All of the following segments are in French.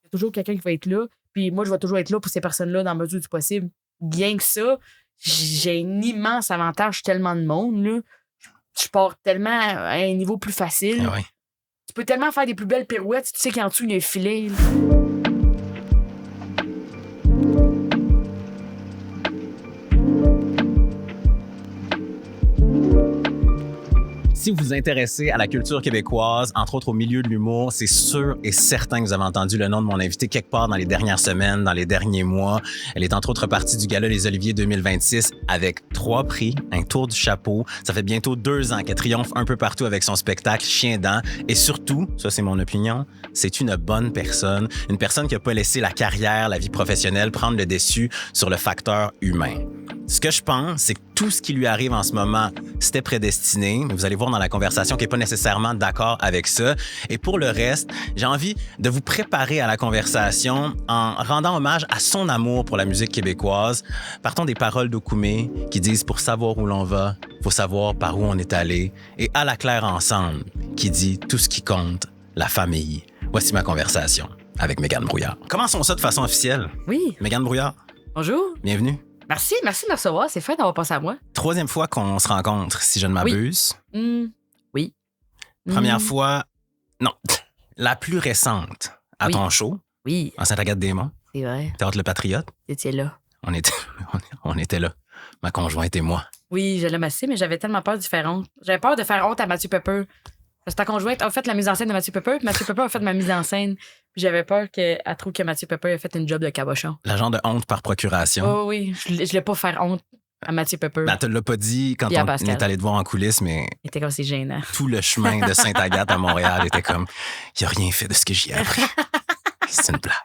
y a toujours quelqu'un qui va être là. Puis moi, je vais toujours être là pour ces personnes-là dans la mesure du possible. Bien que ça, j'ai un immense avantage, tellement de monde, là. Je pars tellement à un niveau plus facile. Ah ouais. Tu peux tellement faire des plus belles pirouettes si tu sais qu'en dessous, il y a un filet. Là. Si vous vous intéressez à la culture québécoise, entre autres au milieu de l'humour, c'est sûr et certain que vous avez entendu le nom de mon invité quelque part dans les dernières semaines, dans les derniers mois. Elle est entre autres partie du Gala Les Oliviers 2026 avec 3 prix, un tour du chapeau. Ça fait bientôt 2 ans qu'elle triomphe un peu partout avec son spectacle Chien-Dent. Et surtout, ça c'est mon opinion, c'est une bonne personne. Une personne qui n'a pas laissé la carrière, la vie professionnelle prendre le dessus sur le facteur humain. Ce que je pense, c'est que tout ce qui lui arrive en ce moment, c'était prédestiné. Mais vous allez voir dans la conversation qu'elle n'est pas nécessairement d'accord avec ça. Et pour le reste, j'ai envie de vous préparer à la conversation en rendant hommage à son amour pour la musique québécoise. Partons des paroles d'Okoumé qui disent « Pour savoir où l'on va, faut savoir par où on est allé ». Et À la claire ensemble qui dit « Tout ce qui compte, la famille ». Voici ma conversation avec Mégane Brouillard. Commençons ça de façon officielle. Oui. Mégane Brouillard. Bonjour. Bienvenue. Merci de me recevoir. C'est fait d'avoir pensé à moi. 3e fois qu'on se rencontre, si je ne m'abuse. Oui. Oui. Première fois, non, la plus récente à ton show. Oui. En Sainte-Agathe-des-Monts. C'est vrai. Théâtre Le Patriote. T'étais là. On était là. Ma conjointe et moi. Oui, je l'aime assez, mais j'avais tellement peur de faire honte. J'avais peur de faire honte à Mathieu Pepper. Parce que ta conjointe a fait la mise en scène de Mathieu Pepper, puis Mathieu Pepper a fait ma mise en scène. Puis j'avais peur qu'elle trouve que Mathieu Pepper a fait une job de cabochon. La genre de honte par procuration. Oh oui, je voulais pas faire honte à Mathieu Pepper. Ben, tu l'as pas dit quand on est allé te voir en coulisses, mais. Il était comme c'est gênant. Tout le chemin de Sainte-Agathe à Montréal était comme il a rien fait de ce que j'y ai appris. C'est une blague.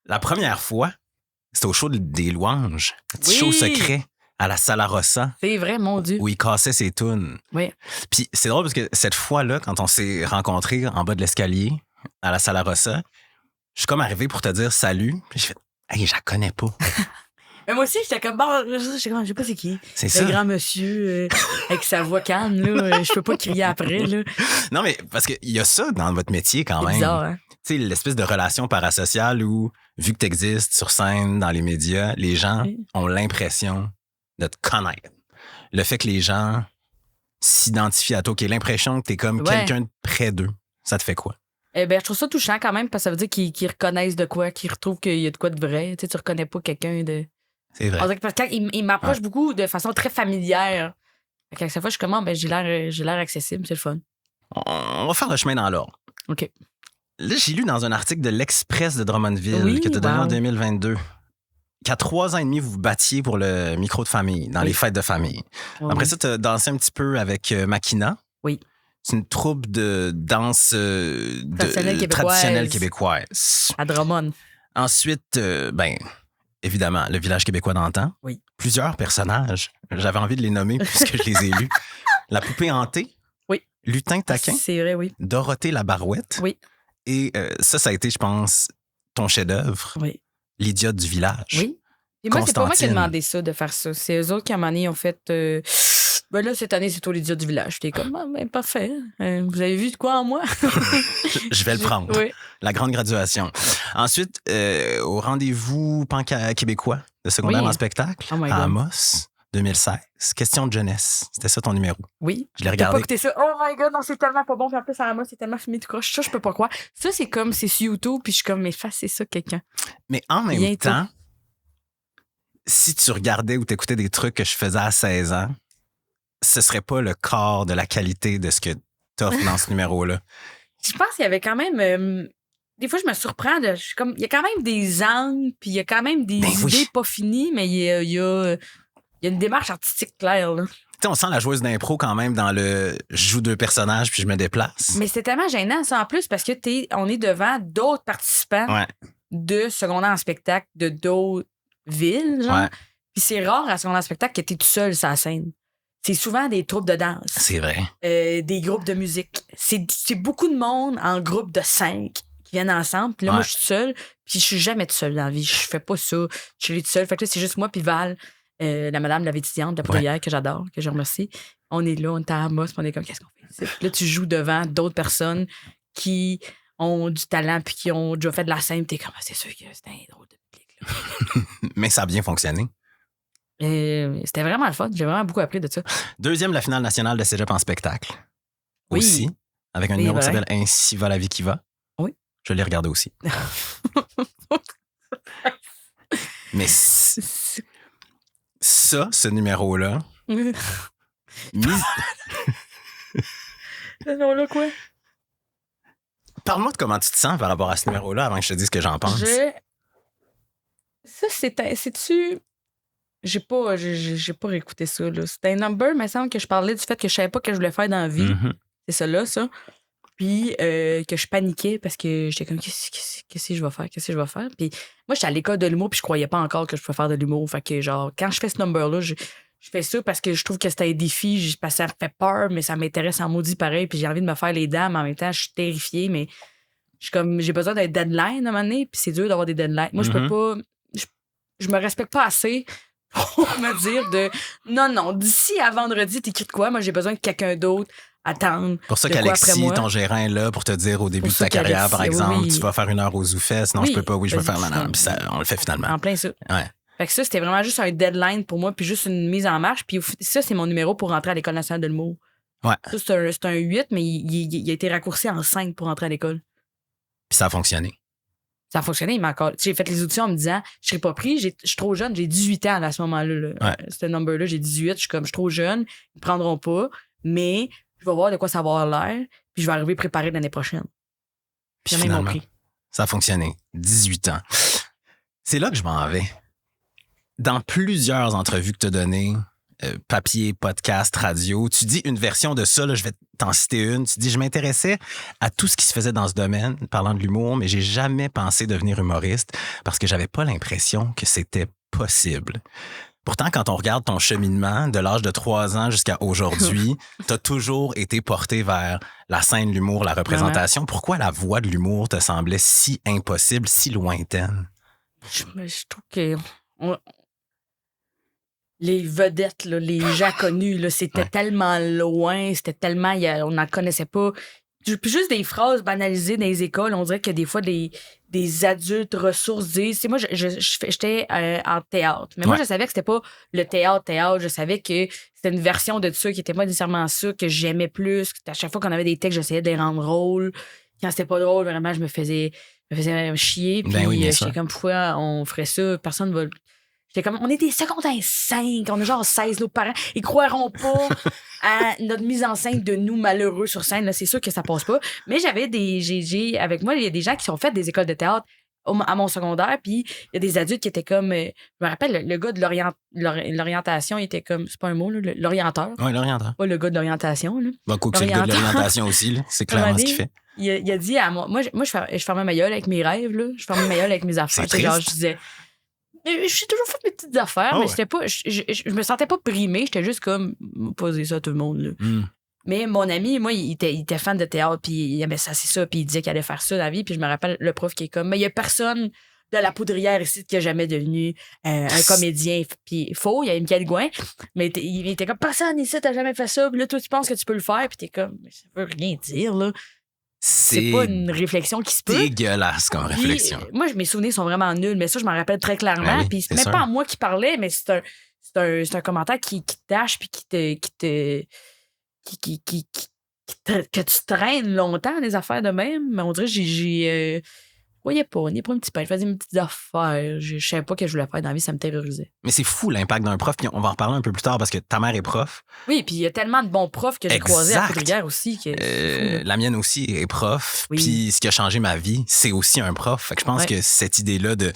La première fois, c'était au show des Louanges. Un petit show secret à la Sala Rossa. C'est vrai, mon Dieu. Où il cassait ses tunes. Oui. Puis c'est drôle parce que cette fois-là, quand on s'est rencontrés en bas de l'escalier à la Sala Rossa, je suis comme arrivé pour te dire salut. Puis j'ai fait hey, je la connais pas. Mais moi aussi, j'étais comme, bon, je sais pas c'est qui. C'est ça. Le grand monsieur avec sa voix calme, là. Je peux pas crier après, là. Non, mais parce qu'il y a ça dans votre métier quand même. C'est bizarre, hein? Tu sais, l'espèce de relation parasociale où, vu que tu existes sur scène, dans les médias, les gens ont l'impression de te connaître. Le fait que les gens s'identifient à toi, qu'il y ait l'impression que t'es comme quelqu'un de près d'eux, ça te fait quoi? Eh ben, je trouve ça touchant quand même, parce que ça veut dire qu'ils reconnaissent de quoi, qu'ils retrouvent qu'il y a de quoi de vrai. Tu sais, tu reconnais pas quelqu'un de... C'est vrai. On dirait que parce qu'il m'approche beaucoup de façon très familière. Fait que chaque fois, je suis comme, ben, j'ai l'air accessible, c'est le fun. On va faire le chemin dans l'ordre. OK. Là, j'ai lu dans un article de l'Express de Drummondville que tu as donné en 2022 qu'à 3 ans et demi, vous vous battiez pour le micro de famille, dans les fêtes de famille. Après ça, tu as dansé un petit peu avec Makina. Oui. C'est une troupe de danse traditionnelle québécoise. À Drummond. Ensuite, évidemment, le village québécois d'antan. Oui. Plusieurs personnages. J'avais envie de les nommer puisque je les ai lus. La poupée hantée. Oui. Lutin Taquin. C'est vrai, oui. Dorothée la Barouette. Oui. Et ça a été, je pense, ton chef-d'œuvre. Oui. L'idiote du village. Oui. Et moi, c'est pas moi qui ai demandé ça, de faire ça. C'est eux autres qui, à un moment donné, ont fait... ben là, cette année, c'est toi l'idiote du village. J'étais comme, parfait. Vous avez vu de quoi en moi? Je vais le prendre. Oui. La grande graduation. Ensuite, au rendez-vous québécois de secondaire en spectacle, à Amos, 2016. Question de jeunesse. C'était ça ton numéro. Oui. Je l'ai regardé. T'as pas écouté ça? Oh my God, non, c'est tellement pas bon. Puis en plus, à Amos, c'est tellement fumé tout croche. Ça, je peux pas croire. Ça, c'est comme, c'est sur YouTube, puis je suis comme, mais effacez ça, quelqu'un. Mais en même temps, si tu regardais ou t'écoutais des trucs que je faisais à 16 ans, ce serait pas le corps de la qualité de ce que t'offres dans ce numéro-là. Je pense qu'il y avait quand même... des fois, je me surprends de... il y a quand même des angles, puis il y a quand même des idées pas finies, mais il y a une démarche artistique claire, là. T'sais, on sent la joueuse d'impro quand même dans le « je joue 2 personnages puis je me déplace ». Mais c'est tellement gênant, ça, en plus, parce que on est devant d'autres participants de secondaire en spectacle de d'autres villes, genre. Puis c'est rare à secondaire en spectacle que t'es tout seul sur la scène. C'est souvent des troupes de danse. C'est vrai. Des groupes de musique. C'est beaucoup de monde en groupe de 5 qui viennent ensemble. Puis là, moi, je suis seule. Puis je suis jamais toute seule dans la vie. Je fais pas ça. Je suis toute seule. Fait que là, c'est juste moi puis Val, la madame, la vétillante de la Poudrière, que j'adore, que je remercie. On est là, on est à Amos, puis on est comme, qu'est-ce qu'on fait? Là, tu joues devant d'autres personnes qui ont du talent puis qui ont déjà fait de la scène. T'es comme, c'est sûr que c'était un drôle de public. Là. Mais ça a bien fonctionné. C'était vraiment le fun. J'ai vraiment beaucoup appris de ça. Deuxième, la finale nationale de Cégep en spectacle. Oui. Aussi, avec un numéro qui s'appelle Ainsi va la vie qui va. Oui. Je l'ai regardé aussi. Mais ça, ce numéro-là... Ce numéro-là, quoi? Parle-moi de comment tu te sens par rapport à ce numéro-là avant que je te dise ce que j'en pense. Ça, c'est-tu... J'ai pas réécouté ça. Là. C'était un number, il me semble que je parlais du fait que je savais pas ce que je voulais faire dans la vie. Mm-hmm. C'est ça là, ça. Puis que je paniquais parce que j'étais comme, qu'est-ce que je vais faire? Qu'est-ce que je vais faire? Puis moi, j'étais à l'école de l'humour puis je croyais pas encore que je pouvais faire de l'humour. Fait que genre, quand je fais ce number-là, je fais ça parce que je trouve que c'était un défi. Parce que ça me fait peur, mais ça m'intéresse en maudit pareil. Puis j'ai envie de me faire les dents, mais en même temps, je suis terrifiée, mais j'ai besoin d'un deadline à un moment donné, puis c'est dur d'avoir des deadlines. Moi, je peux pas... Je me respecte pas assez pour me dire non, d'ici à vendredi, t'écris de quoi? Moi, j'ai besoin que quelqu'un d'autre attende. Pour ça qu'Alexis, ton gérant, est là pour te dire au début de ta carrière, par exemple, tu vas faire 1 heure aux Zoufès. Non, je peux pas, je vais faire maintenant. Puis ça, on le fait finalement. En plein ça. Ouais. Fait que ça, c'était vraiment juste un deadline pour moi, puis juste une mise en marche. Puis ça, c'est mon numéro pour rentrer à l'École nationale de l'humour. Ouais. Ça, c'est un 8, mais il a été raccourci en 5 pour rentrer à l'école. Puis ça a fonctionné. Ça a fonctionné, mais encore. J'ai fait les auditions en me disant, je serai pas pris, je suis trop jeune, j'ai 18 ans à ce moment-là. Là. Ce number-là, j'ai 18, je suis trop jeune, ils me prendront pas, mais je vais voir de quoi ça va avoir l'air, puis je vais arriver préparé l'année prochaine. Puis finalement, ça a fonctionné. 18 ans. C'est là que je m'en vais. Dans plusieurs entrevues que tu as données, papier, podcast, radio, tu dis une version de ça, là, je vais t'en citer une. Tu dis, je m'intéressais à tout ce qui se faisait dans ce domaine, parlant de l'humour, mais j'ai jamais pensé devenir humoriste parce que j'avais pas l'impression que c'était possible. Pourtant, quand on regarde ton cheminement de l'âge de 3 ans jusqu'à aujourd'hui, t'as toujours été porté vers la scène, l'humour, la représentation. Ouais. Pourquoi la voie de l'humour te semblait si impossible, si lointaine? Je trouve que... Les vedettes, là, les gens connus, là, c'était tellement loin, c'était tellement... on n'en connaissait pas. Juste des phrases banalisées dans les écoles, on dirait que des fois, des adultes ressources disent... Moi, j'étais en théâtre, mais moi, je savais que c'était pas le théâtre. Je savais que c'était une version de ça qui était pas nécessairement ça, que j'aimais plus. À chaque fois qu'on avait des textes, j'essayais de les rendre drôles. Quand c'était pas drôle, vraiment, je me faisais chier. Puis j'étais comme, pourquoi on ferait ça? Personne va... J'étais comme, on est des secondaires 5, on a genre 16 nos parents. Ils croiront pas à notre mise en scène de nous malheureux sur scène. Là, c'est sûr que ça passe pas. Mais j'avais avec moi, il y a des gens qui ont fait des écoles de théâtre à mon secondaire, puis il y a des adultes qui étaient comme... je me rappelle, le gars de l'orientation, il était comme... C'est pas un mot, là, l'orienteur. Oui, l'orienteur. Pas le gars de l'orientation. Là. Bon, cool, c'est le gars de l'orientation aussi. Là. C'est clairement ce qu'il fait. Il a dit à moi... Moi, je fermais ma gueule avec mes rêves. Là. Je fermais ma gueule avec mes affaires. C'est genre, je disais... J'ai toujours fait mes petites affaires, mais c'était pas, je me sentais pas primée. J'étais juste comme, poser ça à tout le monde. Là. Mais mon ami, moi, il était fan de théâtre, puis il aimait ça, c'est ça, puis il disait qu'il allait faire ça dans la vie. Puis je me rappelle le prof qui est comme, mais il y a personne de la Poudrière ici qui a jamais devenu un comédien. Puis faux, il y a Michael Gouin, mais il était comme, personne ici t'as jamais fait ça. Puis là, toi, tu penses que tu peux le faire, puis t'es comme, mais ça veut rien dire, là. C'est pas une réflexion qui se peut. Dégueulasse comme réflexion. Puis, moi, mes souvenirs sont vraiment nuls, mais ça, je m'en rappelle très clairement. Puis c'est même pas à moi qui parlais, mais c'est un commentaire qui te tâche puis que tu traînes longtemps des affaires de même. Mais on dirait que j'ai voyais pas, on est pas un petit peu. Je faisais mes petites affaires. Je savais pas ce que je voulais faire dans la vie, ça me terrorisait. Mais c'est fou l'impact d'un prof, puis on va en reparler un peu plus tard parce que ta mère est prof. Oui, puis il y a tellement de bons profs que j'ai croisés à Poudrière aussi. La mienne aussi est prof. Oui. Puis ce qui a changé ma vie, c'est aussi un prof. Fait que je pense que cette idée-là de,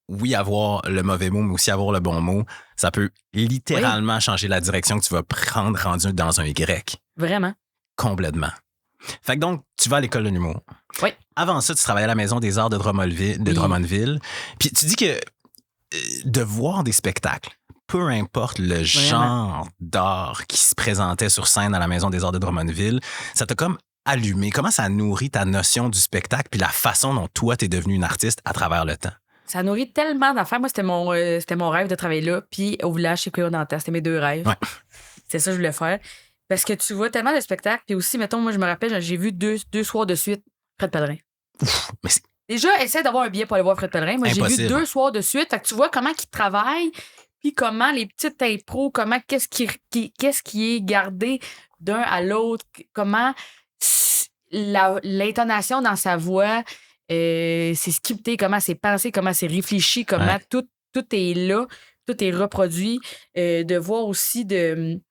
oui, avoir le mauvais mot, mais aussi avoir le bon mot, ça peut littéralement changer la direction que tu vas prendre rendu dans un Y. Vraiment. Complètement. Fait que donc, tu vas à l'école de l'humour. Oui. Avant ça, tu travaillais à la Maison des Arts de Drummondville. Puis tu dis que de voir des spectacles, peu importe le genre d'art qui se présentait sur scène à la Maison des Arts de Drummondville, ça t'a comme allumé. Comment ça nourrit ta notion du spectacle puis la façon dont toi, t'es devenu une artiste à travers le temps? Ça nourrit tellement d'affaires. Moi, c'était mon rêve de travailler là. Puis au village chez Cléo Dentaire, c'était mes 2 rêves. Ouais. C'est ça que je voulais faire. Parce que tu vois tellement de spectacles. Puis aussi, mettons, moi, je me rappelle, j'ai vu 2 soirs de suite Fred Pellerin. Mais c'est Déjà, essaie d'avoir un billet pour aller voir Fred Pellerin. Moi, j'ai vu impossible. 2 soirs de suite. Fait que tu vois comment il travaille, puis comment les petites impros, comment qu'est-ce qui est gardé d'un à l'autre, comment l'intonation dans sa voix, c'est scripté, comment c'est pensé, comment c'est réfléchi, comment Ouais. tout est là, tout est reproduit. De voir aussi de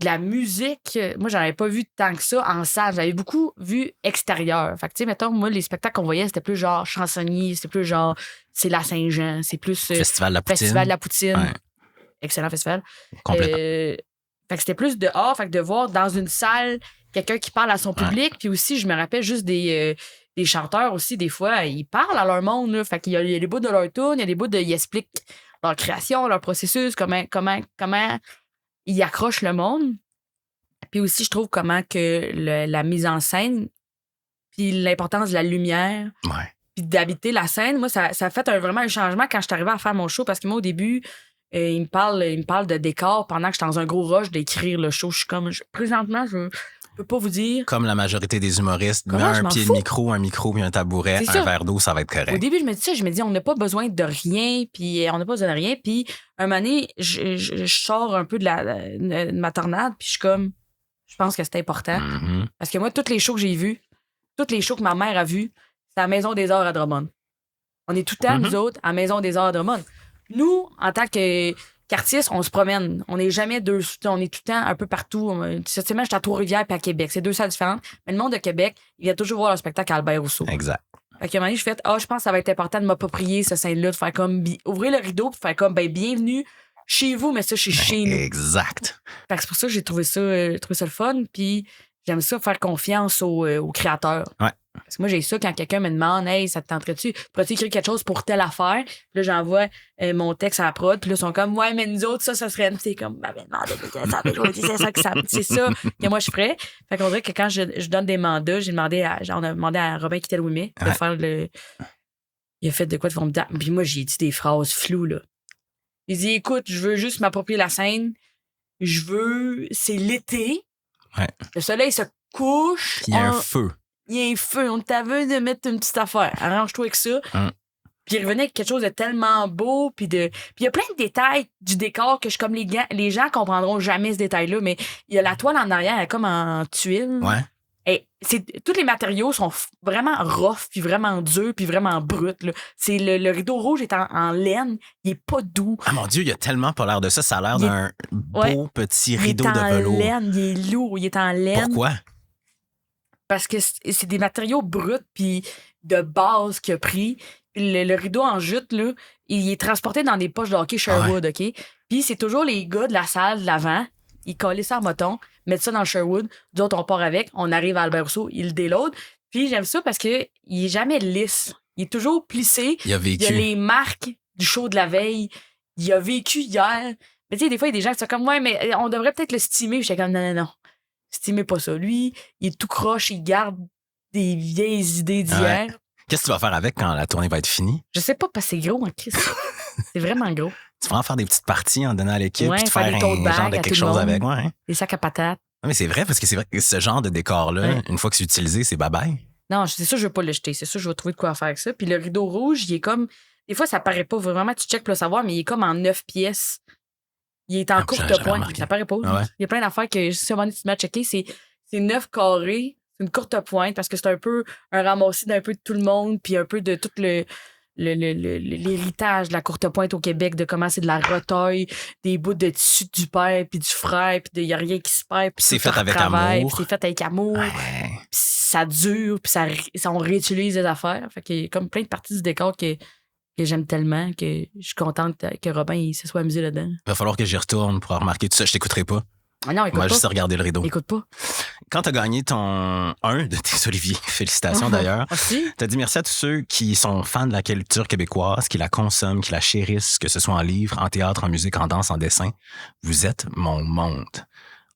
la musique, moi, j'en avais pas vu tant que ça en salle. J'avais beaucoup vu extérieur. Fait que, tu sais, mettons, moi, les spectacles qu'on voyait, c'était plus genre chansonnier, c'était plus genre c'est la Saint-Jean, c'est plus Festival de la Poutine. Festival de la Poutine. Ouais. Excellent festival. Complètement. Fait que c'était plus dehors, fait que de voir dans une salle quelqu'un qui parle à son public. Puis aussi, je me rappelle juste des chanteurs aussi, des fois, ils parlent à leur monde. Là. Fait qu'il y a des bouts de leur tune, il y a des bouts ils expliquent leur création, leur processus, comment ils accrochent le monde. Puis aussi, je trouve comment que la mise en scène, puis l'importance de la lumière, Ouais. puis d'habiter la scène, moi, ça a fait vraiment un changement quand je suis arrivée à faire mon show. Parce que moi, au début, il me parle de décor pendant que j'étais dans un gros rush d'écrire le show. Je suis comme, présentement, je peux pas vous dire. Comme la majorité des humoristes, mets Comment je un m'en pied de fous? micro, un micro puis un tabouret, C'est un ça. verre d'eau, ça va être correct. Au début, je me dis ça, je me dis, on n'a pas besoin de rien, puis on n'a pas besoin de rien. Puis, un moment donné, je sors un peu de ma tornade, puis je suis comme, je pense que c'est important. Mhm. Parce que moi, tous les shows que j'ai vus, tous les shows que ma mère a vus, c'est à la Maison des Arts à Drummond. On est tout le temps, nous autres, à la Maison des Arts à Drummond. Nous, en tant qu'artistes, on se promène. On n'est jamais on est tout le temps un peu partout. Cette semaine, j'étais à Trois-Rivières et à Québec. C'est 2 salles différentes. Mais le monde de Québec, il vient toujours voir le spectacle à Albert Rousseau. Exact. Fait qu'à un moment donné, je fais, je pense que ça va être important de m'approprier ce scène-là, de faire comme, ouvrir le rideau, puis faire comme, bienvenue chez vous, mais ça, chez nous. Exact. Fait que c'est pour ça que j'ai trouvé ça le fun. Puis j'aime ça faire confiance aux créateurs. Ouais. Parce que moi, j'ai ça quand quelqu'un me demande, hey, ça te tenterait-tu? Pourrais-tu écrire quelque chose pour telle affaire? Puis là, j'envoie mon texte à la prod. Puis là, ils sont comme, ouais, mais nous autres, ça serait. Puis c'est comme, c'est ça que moi, je ferais. Fait qu'on dirait que quand je donne des mandats, on a demandé à Robin Kittel-Ouimet de faire il a fait de quoi de formidable. Puis moi, j'ai dit des phrases floues, là. Il dit, écoute, je veux juste m'approprier la scène. C'est l'été. Ouais. Le soleil se couche. Puis il y a un feu. Il y a un feu. On t'avait de mettre une petite affaire. Arrange-toi avec ça. Puis il revenait avec quelque chose de tellement beau. Puis il y a plein de détails du décor que je comme les gens comprendront jamais ce détail-là. Mais il y a la toile en arrière, elle est comme en tuile. Ouais. Et tous les matériaux sont vraiment rough, puis vraiment durs, puis vraiment bruts. Là. C'est le rideau rouge est en laine. Il est pas doux. Ah mon Dieu, il a tellement pas l'air de ça. Ça a l'air d'un beau petit rideau de velours. Il est en laine, il est lourd, il est en laine. Pourquoi? Parce que c'est des matériaux bruts puis de base qu'il a pris. Puis le rideau en jute, là, il est transporté dans des poches de hockey Sherwood, OK? Puis c'est toujours les gars de la salle de l'avant. Ils collent ça en moton, mettent ça dans le Sherwood. Nous autres, on part avec. On arrive à Albert Rousseau, ils le déloadent. Puis j'aime ça parce qu'il est jamais lisse. Il est toujours plissé. Il a vécu. Il y a les marques du show de la veille. Il a vécu hier. Mais tu sais, des fois, il y a des gens qui sont comme, ouais, mais on devrait peut-être le stimer. J'étais comme, non. Stimez pas ça. Lui, il est tout croche, il garde des vieilles idées d'hier. Ouais. Qu'est-ce que tu vas faire avec quand la tournée va être finie? Je sais pas, parce que c'est gros en crise. C'est vraiment gros. Tu vas en faire des petites parties en donnant à l'équipe Ouais, puis te faire faire des tote un bags genre de à quelque tout le chose monde. avec. Ouais. Des sacs à patates. Non, mais c'est vrai, parce que c'est vrai que ce genre de décor-là, une fois que c'est utilisé, c'est bye-bye. Non, c'est ça, je veux pas le jeter. C'est ça, je vais trouver de quoi faire avec ça. Puis le rideau rouge, il est comme. Des fois, ça paraît pas vraiment, tu checkes pour le savoir, mais il est comme en 9 pièces. Il est en courte pointe. Ça paraît pas. Ah ouais? Il y a plein d'affaires que, si à un moment donné, tu te mets à checker, c'est 9 carrés. C'est une courte pointe parce que c'est un peu un ramassis d'un peu de tout le monde, puis un peu de tout l'héritage de la courte pointe au Québec, de comment c'est de la retaille, des bouts de tissu du père, puis du frère, puis il n'y a rien qui se perd. Puis c'est fait avec amour. Puis c'est fait avec amour. Ouais. Puis ça dure, puis on réutilise les affaires. Fait qu'il y a comme plein de parties du décor que j'aime tellement que je suis contente que Robin il se soit amusé là-dedans. Il va falloir que j'y retourne pour remarquer tout ça. Je t'écouterai pas. Ah non, écoute Moi, pas. juste regarder le rideau. Écoute pas. Quand tu as gagné un de tes Olivier, félicitations d'ailleurs, Aussi? tu as dit merci à tous ceux qui sont fans de la culture québécoise, qui la consomment, qui la chérissent, que ce soit en livre, en théâtre, en musique, en danse, en dessin. Vous êtes mon monde.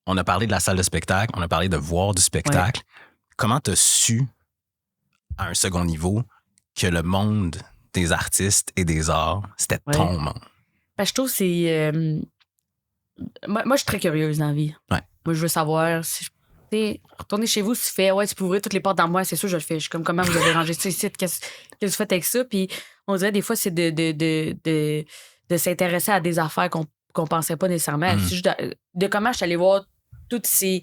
On a parlé de la salle de spectacle, on a parlé de voir du spectacle. Ouais. Comment tu as su, à un second niveau, que le monde des artistes et des arts, c'était ton monde? Ben, je trouve que c'est... Moi, je suis très curieuse dans la vie. Ouais. Moi, je veux savoir retournez chez vous, si tu fais, ouais, tu peux ouvrir toutes les portes dans moi, c'est sûr, je le fais. Je suis comme, comment vous avez rangé ça ici? Qu'est-ce que vous faites avec ça? Puis on dirait, des fois, c'est de s'intéresser à des affaires qu'on pensait pas nécessairement. C'est juste de comment je suis allée voir toutes ces.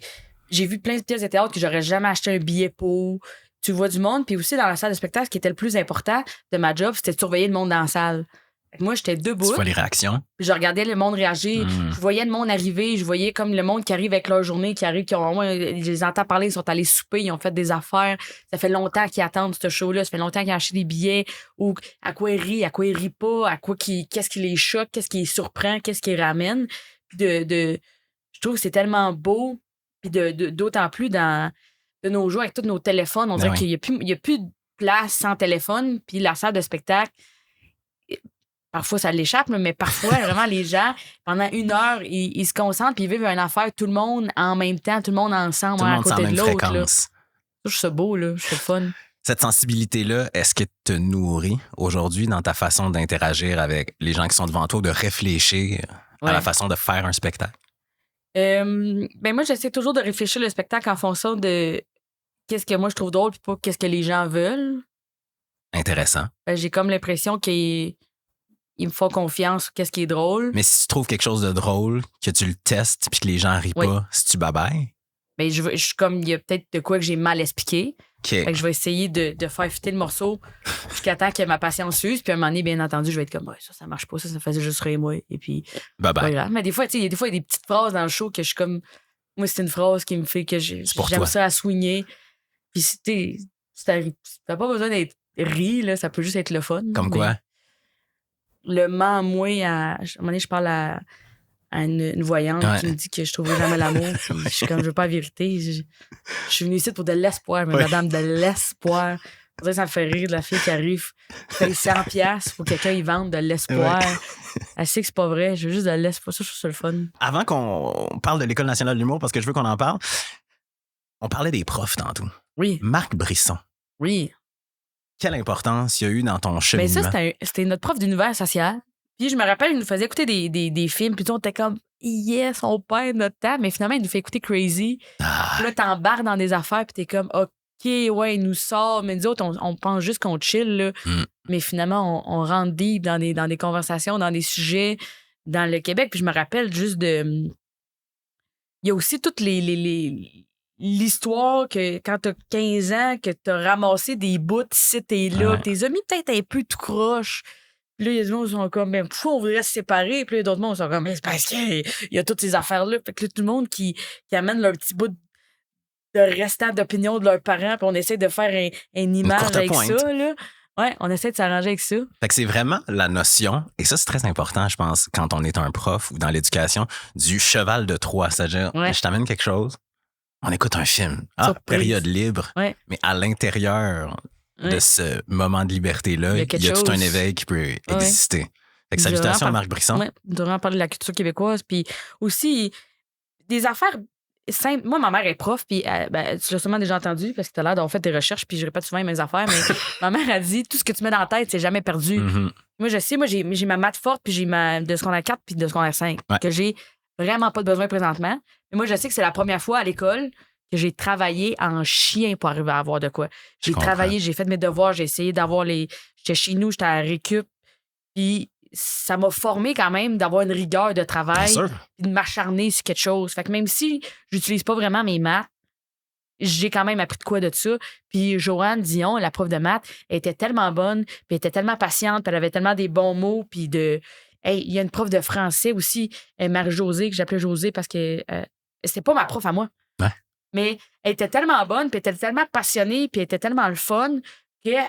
J'ai vu plein de pièces de théâtre que j'aurais jamais acheté un billet pour. Tu vois du monde. Puis aussi, dans la salle de spectacle, ce qui était le plus important de ma job, c'était de surveiller le monde dans la salle. Moi, j'étais debout. Tu vois les réactions. Je regardais le monde réagir. Je voyais le monde arriver. Je voyais comme le monde qui arrive avec leur journée, qui arrive, je les entends parler, ils sont allés souper, ils ont fait des affaires. Ça fait longtemps qu'ils attendent ce show-là. Ça fait longtemps qu'ils ont acheté des billets. Ou à quoi ils rient pas, qu'est-ce qui les choque, qu'est-ce qui les surprend, qu'est-ce qui les ramène. Puis je trouve que c'est tellement beau. Puis d'autant plus de nos jours, avec tous nos téléphones, on dirait qu'il n'y a plus de place sans téléphone. Puis la salle de spectacle, parfois, ça l'échappe, mais parfois, vraiment, les gens, pendant 1 heure, ils se concentrent puis ils vivent une affaire, tout le monde en même temps, tout le monde ensemble, tout le monde à côté de l'autre. fréquence. Je trouve ça beau, là. Je trouve ça fun. Cette sensibilité-là, est-ce que te nourrit aujourd'hui dans ta façon d'interagir avec les gens qui sont devant toi, de réfléchir à la façon de faire un spectacle? Moi, j'essaie toujours de réfléchir le spectacle en fonction de qu'est-ce que moi je trouve drôle puis pas qu'est-ce que les gens veulent. Intéressant. J'ai comme l'impression qu'ils me font confiance sur qu'est-ce qui est drôle. Mais si tu trouves quelque chose de drôle, que tu le testes puis que les gens rient pas, si tu babailles? Ben, je suis comme, il y a peut-être de quoi que j'ai mal expliqué. Okay. Fait que je vais essayer de faire fitter le morceau jusqu'à temps que ma patience s'use. Puis à un moment donné, bien entendu, je vais être comme, ça marche pas, ça faisait juste rire moi. Et puis, bye. Mais des fois, il y a des petites phrases dans le show que je suis comme, moi, c'est une phrase qui me fait que j'aime ça à swinger. Puis t'as pas besoin d'être ri, là, ça peut juste être le fun. Comme quoi? Le moi, à un moment donné, je parle à une voyante qui me dit que je trouverai jamais l'amour. Puis je suis comme, je veux pas la vérité. Je suis venue ici pour de l'espoir, mais madame, de l'espoir. Ça me fait rire de la fille qui arrive, paye 100$ pour que quelqu'un y vende de l'espoir. Elle sait que c'est pas vrai. Je veux juste de l'espoir. Ça, je trouve ça le fun. Avant qu'on parle de l'École nationale de l'humour, parce que je veux qu'on en parle, on parlait des profs tantôt. Oui. Marc Brisson. Oui. Quelle importance il y a eu dans ton cheminement? Mais ça, c'était notre prof d'univers social. Puis je me rappelle, il nous faisait écouter des films. Puis on était comme, yes, on perd notre temps. Mais finalement, il nous fait écouter Crazy. Puis là, t'embarques dans des affaires. Puis t'es comme, OK, ouais, il nous sort. Mais nous autres, on pense juste qu'on chill. Là. Mais finalement, on rentre deep dans des conversations, dans des sujets, dans le Québec. Puis je me rappelle juste de. Il y a aussi toute l'histoire que quand t'as 15 ans, que t'as ramassé des bouts ici et là, que tes amis peut-être un peu tout croche. Puis là, il y a des gens qui sont comme, pourquoi on voudrait se séparer? Puis là, d'autres mondes sont comme, c'est parce qu'il y a toutes ces affaires-là. Fait que là, tout le monde qui amène leur petit bout de restant d'opinion de leurs parents, puis on essaie de faire une image avec ça, là. Ouais, on essaie de s'arranger avec ça. Fait que c'est vraiment la notion, et ça, c'est très important, je pense, quand on est un prof ou dans l'éducation, du cheval de Troie. C'est-à-dire, je t'amène quelque chose, on écoute un film. Période libre. Ouais. Mais à l'intérieur de ce moment de liberté-là, il y a tout un éveil qui peut exister. Fait que salutations à Marc Brisson. Oui, on devrait en parler de la culture québécoise. Puis aussi, des affaires simple. Moi, ma mère est prof, puis tu l'as sûrement déjà entendu parce que tu as l'air d'avoir fait tes recherches, puis je répète souvent mes affaires, mais ma mère a dit tout ce que tu mets dans la tête, c'est jamais perdu. Moi, je sais, j'ai ma maths forte, puis j'ai ma de secondaire 4 puis de secondaire 5, que j'ai vraiment pas de besoin présentement. Mais moi, je sais que c'est la première fois à l'école que j'ai travaillé en chien pour arriver à avoir de quoi. J'ai travaillé, j'ai fait mes devoirs, j'ai essayé d'avoir les. J'étais chez nous, j'étais à récup, puis ça m'a formé quand même d'avoir une rigueur de travail et de m'acharner sur quelque chose. Fait que même si j'utilise pas vraiment mes maths, j'ai quand même appris de quoi de ça. Puis Joanne Dion, la prof de maths, elle était tellement bonne, puis elle était tellement patiente, puis elle avait tellement des bons mots, puis de... Hey, il y a une prof de français aussi, Marie-Josée, que j'appelais Josée parce que c'était pas ma prof à moi. Ouais. Mais elle était tellement bonne, puis elle était tellement passionnée, puis elle était tellement le fun qu'elle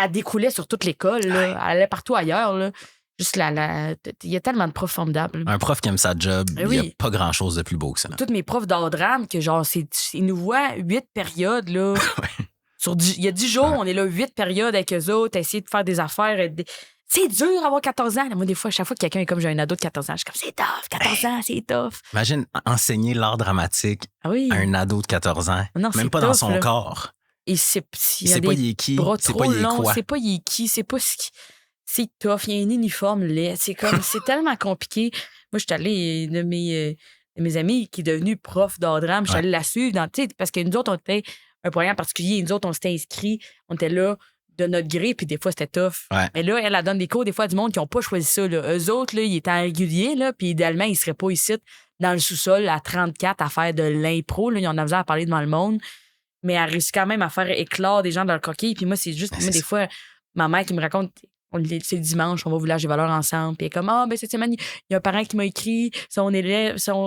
découlait sur toute l'école. Là. Elle allait partout ailleurs. Là. Juste il y a tellement de profs formidables. Un prof qui aime sa job, il n'y a pas grand-chose de plus beau que ça. Toutes mes profs d'art drame, que genre, ils nous voient 8 périodes. Là. Il y a 10 jours, on est là 8 périodes avec eux autres, à essayer de faire des affaires. C'est dur d'avoir 14 ans. Moi, des fois, à chaque fois que quelqu'un est comme j'ai un ado de 14 ans, je suis comme c'est tough, 14 ans, c'est tough. Imagine enseigner l'art dramatique à un ado de 14 ans, non, même pas tough, dans son corps. Et c'est pas il est qui, c'est pas il est quoi. C'est pas il est qui, c'est pas ce qui... C'est tough, il y a un uniforme laid. C'est comme, c'est tellement compliqué. Moi, je suis allée de mes amis qui est devenue prof d'art drame. Je suis allée la suivre parce que nous autres, on était un programme particulier. Nous autres, on s'était inscrits. On était là de notre gré, puis des fois, c'était tough. Ouais. Mais là, elle donne des cours des fois à du monde qui n'ont pas choisi ça. Là. Eux autres, là, ils étaient en régulier, là, puis idéalement, ils ne seraient pas ici dans le sous-sol à 34 à faire de l'impro. Là. Ils en avaient à parler devant le monde. Mais elle réussit quand même à faire éclore des gens dans leur coquille. Puis moi, c'est juste, des fois, ma mère qui me raconte, c'est le dimanche, on va au village des valeurs ensemble. Puis elle est comme, cette semaine, il y a un parent qui m'a écrit, son élève, son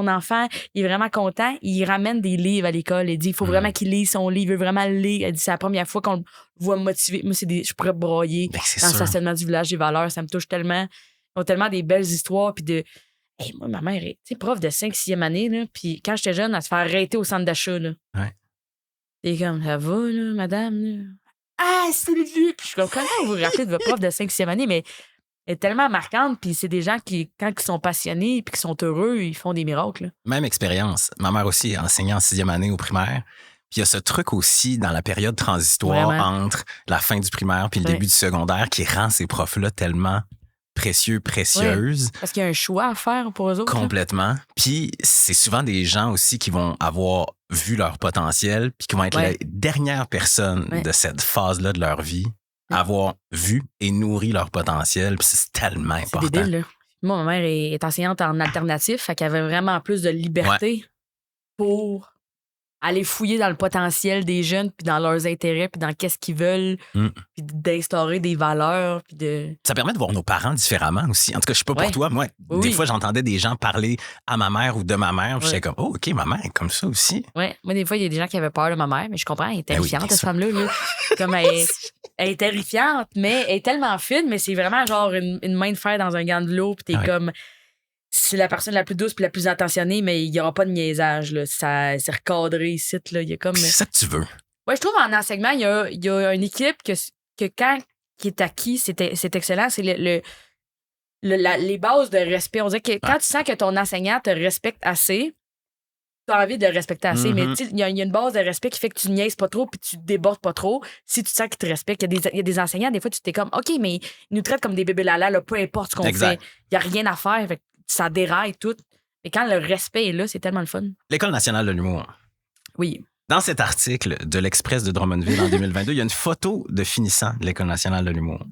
enfant, il est vraiment content. Il ramène des livres à l'école. Il dit, il faut vraiment qu'il lise son livre, il veut vraiment le lire. Elle dit, c'est la première fois qu'on le voit me motiver. Moi, je pourrais broyer dans le stationnement du village des valeurs. Ça me touche tellement. Ils ont tellement des belles histoires. Puis de. Hey, moi, ma mère est prof de 5e année. Là, puis quand j'étais jeune, elle se fait arrêter au centre d'achat. Là. Ouais. Et comme, ça va, là, madame? Là? Ah, c'est lui! Puis je suis comme, comment vous vous rappelez de votre prof de 5e année? Mais elle est tellement marquante. Puis c'est des gens qui, quand ils sont passionnés puis qui sont heureux, ils font des miracles. Là. Même expérience. Ma mère aussi enseignait en 6e année au primaire. Puis il y a ce truc aussi dans la période transitoire entre la fin du primaire puis le début du secondaire qui rend ces profs-là tellement précieuses. Ouais, parce qu'il y a un choix à faire pour eux autres. Complètement. Là. Puis c'est souvent des gens aussi qui vont avoir vu leur potentiel puis qui vont être les dernières personnes de cette phase-là de leur vie à avoir vu et nourri leur potentiel. Puis c'est tellement important. C'est débile, là. Moi, ma mère est enseignante en alternatif, fait qu'elle avait vraiment plus de liberté pour aller fouiller dans le potentiel des jeunes, puis dans leurs intérêts, puis dans qu'est-ce qu'ils veulent, puis d'instaurer des valeurs. Puis de... Ça permet de voir nos parents différemment aussi. En tout cas, je sais pas pour toi. Moi, des fois, j'entendais des gens parler à ma mère ou de ma mère, puis j'étais comme, oh, OK, ma mère est comme ça aussi. Oui, moi, des fois, il y a des gens qui avaient peur de ma mère, mais je comprends, elle est terrifiante, cette femme-là. Là. Comme elle est terrifiante, mais elle est tellement fine, mais c'est vraiment genre une main de fer dans un gant de l'eau, puis t'es comme... C'est la personne la plus douce puis la plus attentionnée, mais il n'y aura pas de niaisage. Là. C'est recadré ici. Là. Il y a comme... C'est ça que tu veux. Oui, je trouve en enseignement, il y a une équipe que quand qui est acquis, c'est excellent. C'est les bases de respect. On dirait que quand tu sens que ton enseignant te respecte assez, tu as envie de le respecter assez. Mais il y a une base de respect qui fait que tu niaises pas trop puis tu débordes pas trop si tu sens qu'il te respecte. Il y a des enseignants, des fois, tu t'es comme, OK, mais ils nous traitent comme des bébés lala, là, peu importe ce qu'on fait. Il n'y a rien à faire. Fait ça déraille tout. Et quand le respect est là, c'est tellement le fun. L'École nationale de l'humour. Oui. Dans cet article de l'Express de Drummondville en 2022, il y a une photo de finissant de l'École nationale de l'humour.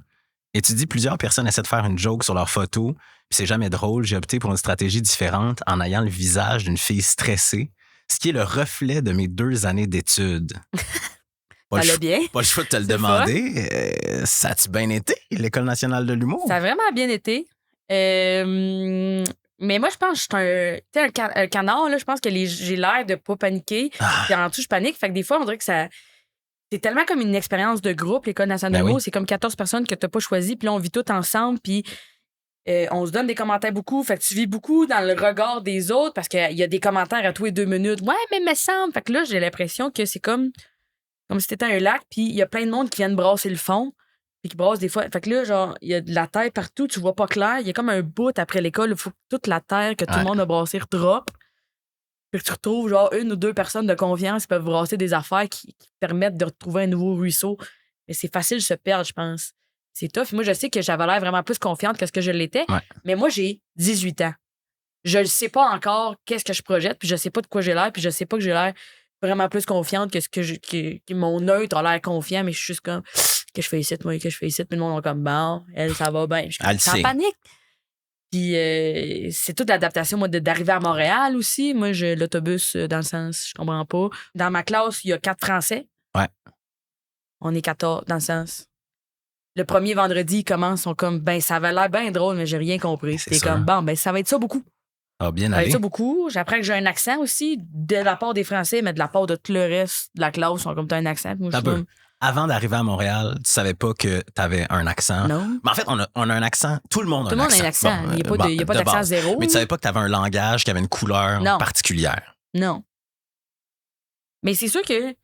Et tu dis, plusieurs personnes essaient de faire une joke sur leur photo, puis c'est jamais drôle. J'ai opté pour une stratégie différente en ayant le visage d'une fille stressée, ce qui est le reflet de mes 2 années d'études. Ça l'a bien. Pas le choix de te le demander. Ça a-tu bien été, l'École nationale de l'humour? Ça a vraiment bien été. Mais moi, je pense que je suis un canard. Là, je pense que j'ai l'air de pas paniquer. Puis en dessous, je panique. Fait que des fois, on dirait que c'est tellement comme une expérience de groupe, l'École nationale de l'humour. C'est comme 14 personnes que tu n'as pas choisies. Puis là, on vit tout ensemble. Puis on se donne des commentaires beaucoup. Fait que tu vis beaucoup dans le regard des autres parce qu'il y a des commentaires à tous les 2 minutes. Ouais, mais me semble. Fait que là, j'ai l'impression que c'est comme si c'était un lac. Puis il y a plein de monde qui viennent brasser le fond. Puis qui brasse des fois. Fait que là, genre, il y a de la terre partout, tu vois pas clair. Il y a comme un bout après l'école, il faut que toute la terre que tout le monde a brassé redroppe. Puis que tu retrouves, genre, 1 ou 2 personnes de confiance qui peuvent brasser des affaires qui permettent de retrouver un nouveau ruisseau. Mais c'est facile de se perdre, je pense. C'est tough. Moi, je sais que j'avais l'air vraiment plus confiante que ce que je l'étais. Ouais. Mais moi, j'ai 18 ans. Je ne sais pas encore qu'est-ce que je projette, puis je sais pas de quoi j'ai l'air, puis je sais pas que j'ai l'air vraiment plus confiante que ce que mon neutre a l'air confiant, mais je suis juste comme... que je fais ici, moi, que je fais ici. Puis le monde est comme, bon, elle, ça va bien. Je suis en panique. Puis c'est toute l'adaptation, moi, d'arriver à Montréal aussi. Moi, j'ai l'autobus dans le sens, je comprends pas. Dans ma classe, il y a 4 Français. Ouais. On est 14 dans le sens. Le premier vendredi, ils commencent, sont comme, ben, ça avait l'air bien drôle, mais j'ai rien compris. C'est comme, bon, ben, ça va être ça beaucoup. Ah, bien ça allé. va être ça beaucoup. J'apprends que j'ai un accent aussi, de la part des Français, mais de la part de tout le reste de la classe, ils sont comme, t'as un accent. Moi, Avant d'arriver à Montréal, tu savais pas que tu avais un accent. Non. Mais en fait, on a un accent. Tout le monde a un accent. Tout le monde a un accent. Bon, il n'y a pas d'accent zéro. Mais tu savais pas que tu avais un langage qui avait une couleur particulière. Non. Mais c'est sûr que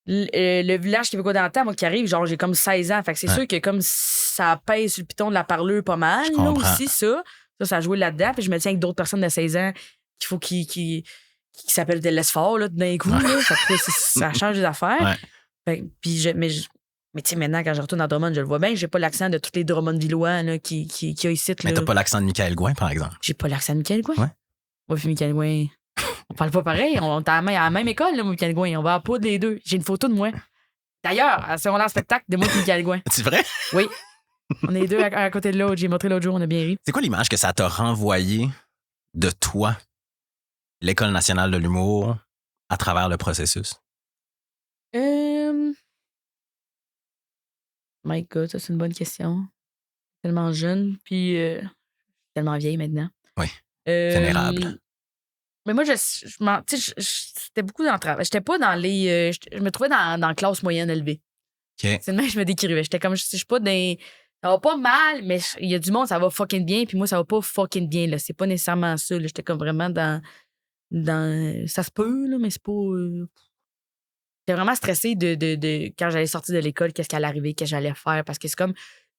le village québécois d'antan, moi, qui arrive, genre, j'ai comme 16 ans. Fait que c'est sûr que comme ça pèse sur le piton de la parleur pas mal. Là aussi, ça a joué là-dedans. Puis je me tiens avec d'autres personnes de 16 ans qu'il faut qui s'appellent de l'Esfort, là, d'un coup. Là. Fait que ça change des affaires. Ouais. Puis mais tu sais, maintenant, quand je retourne à Drummond, je le vois bien, j'ai pas l'accent de tous les Drummondvillois là, qui a ici. Mais t'as pas l'accent de Michael Gouin, par exemple. J'ai pas l'accent de Michael Gouin. Ouais. Moi puis Michael Gouin, on parle pas pareil. On est à la même école, là, moi Michael Gouin. On va à poudre les deux. J'ai une photo de moi. D'ailleurs, à secondaire spectacle, de moi et Michael Gouin. C'est vrai? Oui. On est les deux à côté de l'autre. J'ai montré l'autre jour, on a bien ri. C'est quoi l'image que ça t'a renvoyé de toi, l'École nationale de l'humour, à travers le processus? My God, ça, c'est une bonne question. Tellement jeune, puis tellement vieille maintenant. Oui. Vénérable. Mais moi, c'était beaucoup dans le travail. J'étais pas dans les. Je me trouvais dans la classe moyenne élevée. OK. C'est le même que je me décrivais. J'étais comme, je suis pas dans. Ça va pas mal, mais il y a du monde, ça va fucking bien, puis moi, ça va pas fucking bien, là. C'est pas nécessairement ça, là. J'étais comme vraiment dans. Ça se peut, là, mais c'est pas. J'étais vraiment stressée de quand j'allais sortir de l'école, qu'est-ce qui allait arriver, qu'est-ce que j'allais faire, parce que c'est comme.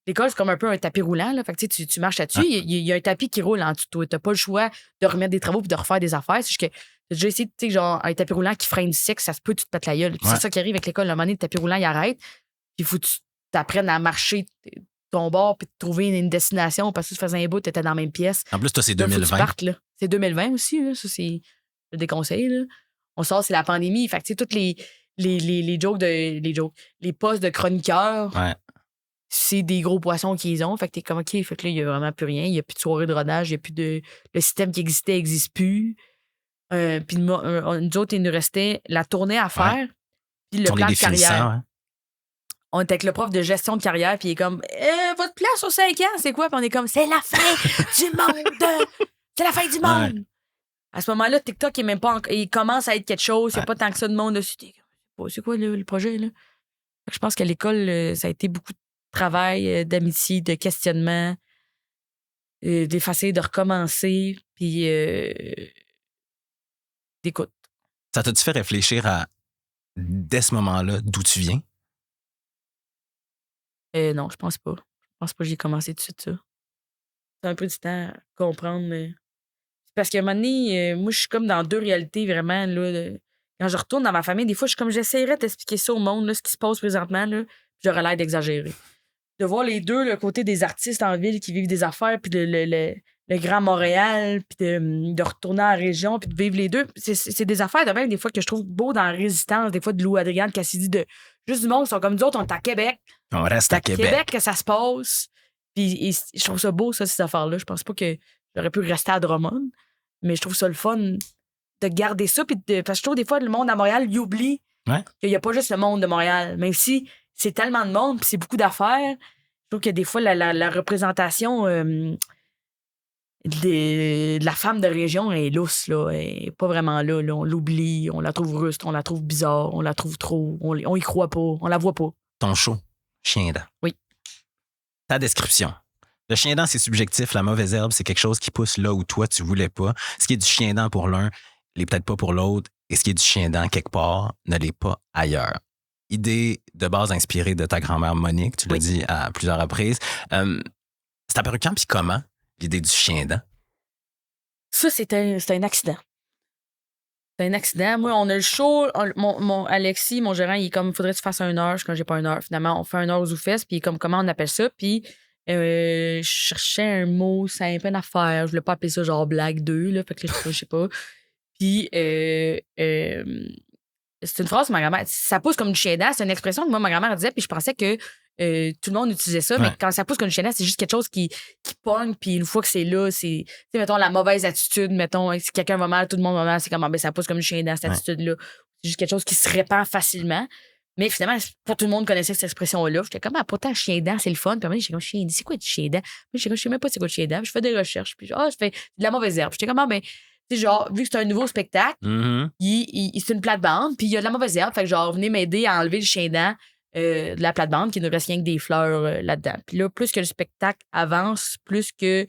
L'école, c'est comme un peu un tapis roulant. Là. Fait que, tu marches là-dessus, il y a un tapis qui roule en dessous de toi. T'as pas le choix de remettre des travaux puis de refaire des affaires. C'est juste que t'as déjà essayé, tu sais, genre, un tapis roulant qui freine sec, ça se peut, tu te pètes la gueule. Puis c'est ça qui arrive avec l'école. À un moment donné, le tapis roulant, il arrête. Puis il faut que tu t'apprennes à marcher ton bord puis de trouver une destination parce que tu faisais un bout, t'étais dans la même pièce. En plus, toi, c'est Là, 2020. faut que tu partes, là. C'est 2020 aussi, là. Ça, c'est le déconseil, là. On sort, c'est la pandémie. Fait que, tu sais, toutes les jokes les postes de chroniqueurs. Ouais. C'est des gros poissons qu'ils ont. Fait que t'es comme, OK, fait que là, il y a vraiment plus rien. Il n'y a plus de soirée de rodage. Il n'y a plus de. Le système qui existait n'existe plus. Puis nous autres, il nous restait la tournée à faire. Puis le plan de carrière. Hein? On était avec le prof de gestion de carrière. Puis il est comme, votre plan sur 5 ans, c'est quoi? Puis on est comme, c'est la fin du monde. C'est la fin du monde. Ouais. À ce moment-là, TikTok, il commence à être quelque chose. Il n'y a pas tant que ça de monde dessus. C'est quoi le projet, là? Je pense qu'à l'école, ça a été beaucoup de travail, d'amitié, de questionnement, d'effacer, de recommencer, puis d'écoute. Ça t'a-tu fait réfléchir à, dès ce moment-là, d'où tu viens? Non, je pense pas. Je pense pas que j'ai commencé tout de suite ça. C'est un peu du temps à comprendre. Parce qu'à un moment donné, moi, je suis comme dans deux réalités, vraiment. Là, quand je retourne dans ma famille, des fois, je suis comme, j'essaierais d'expliquer ça au monde, là, ce qui se passe présentement, là, j'aurais l'air d'exagérer. De voir les deux, le côté des artistes en ville qui vivent des affaires, puis le Grand Montréal, puis de retourner en région, puis de vivre les deux. C'est des affaires de même, des fois, que je trouve beau dans la Résistance, des fois, de Lou Adriane Cassidy, de juste du monde qui sont comme nous autres, on est à Québec. On reste à Québec. Québec que ça se passe. Puis je trouve ça beau, ça, ces affaires-là. Je pense pas que j'aurais pu rester à Drummond, mais je trouve ça le fun de garder ça. Parce que je trouve des fois, le monde à Montréal, il oublie qu'il n'y a pas juste le monde de Montréal. Même si c'est tellement de monde, puis c'est beaucoup d'affaires. Je trouve que des fois, la représentation de la femme de région est lousse, là. Elle est pas vraiment là, là. On l'oublie, on la trouve ruste, on la trouve bizarre, on la trouve trop, on y croit pas, on la voit pas. Ton show, Chien dent. Oui. Ta description. Le chien dent, c'est subjectif. La mauvaise herbe, c'est quelque chose qui pousse là où toi, tu voulais pas. Ce qui est du chien dent pour l'un, l'est peut-être pas pour l'autre. Et ce qui est du chien dent quelque part, ne l'est pas ailleurs. Idée de base inspirée de ta grand-mère Monique, tu l'as dit à plusieurs reprises. C'est apparu quand puis comment, l'idée du chien dent? Ça, c'est un accident. C'est un accident. Moi, on a le show. Mon Alexis, mon gérant, il est comme, faudrait que tu fasses 1 heure. Je quand j'ai pas 1 heure. Finalement, on fait 1 heure aux Zoufest, puis comme, comment on appelle ça? Puis, je cherchais un mot simple, une affaire. Je voulais pas appeler ça genre blague 2, là. Fait que là, je sais pas. Puis, c'est une phrase que ma grand-mère. Ça pousse comme du chien dent. C'est une expression que moi, ma grand-mère disait, puis je pensais que tout le monde utilisait ça, mais quand ça pousse comme du chien dent, c'est juste quelque chose qui pogne, puis une fois que c'est là, c'est, tu sais, mettons, la mauvaise attitude, mettons, si quelqu'un va mal, tout le monde va mal, c'est comme, ben, ça pousse comme du chien dent, cette attitude-là. C'est juste quelque chose qui se répand facilement. Mais finalement, pas tout le monde connaissait cette expression-là. J'étais comme, pourtant, chien dent, c'est le fun. Puis après, j'étais comme, chien dent, c'est quoi du chien dent? Moi, je sais même pas c'est quoi du chien dent. Puis je fais des recherches, puis je fais de la mauvaise herbe. J'étais comme, ben, tu sais, genre, vu que c'est un nouveau spectacle, c'est une plate-bande, puis il y a de la mauvaise herbe. Fait que, genre, venez m'aider à enlever le chien dent de la plate-bande, qui ne reste rien que des fleurs là-dedans. Puis là, plus que le spectacle avance, plus que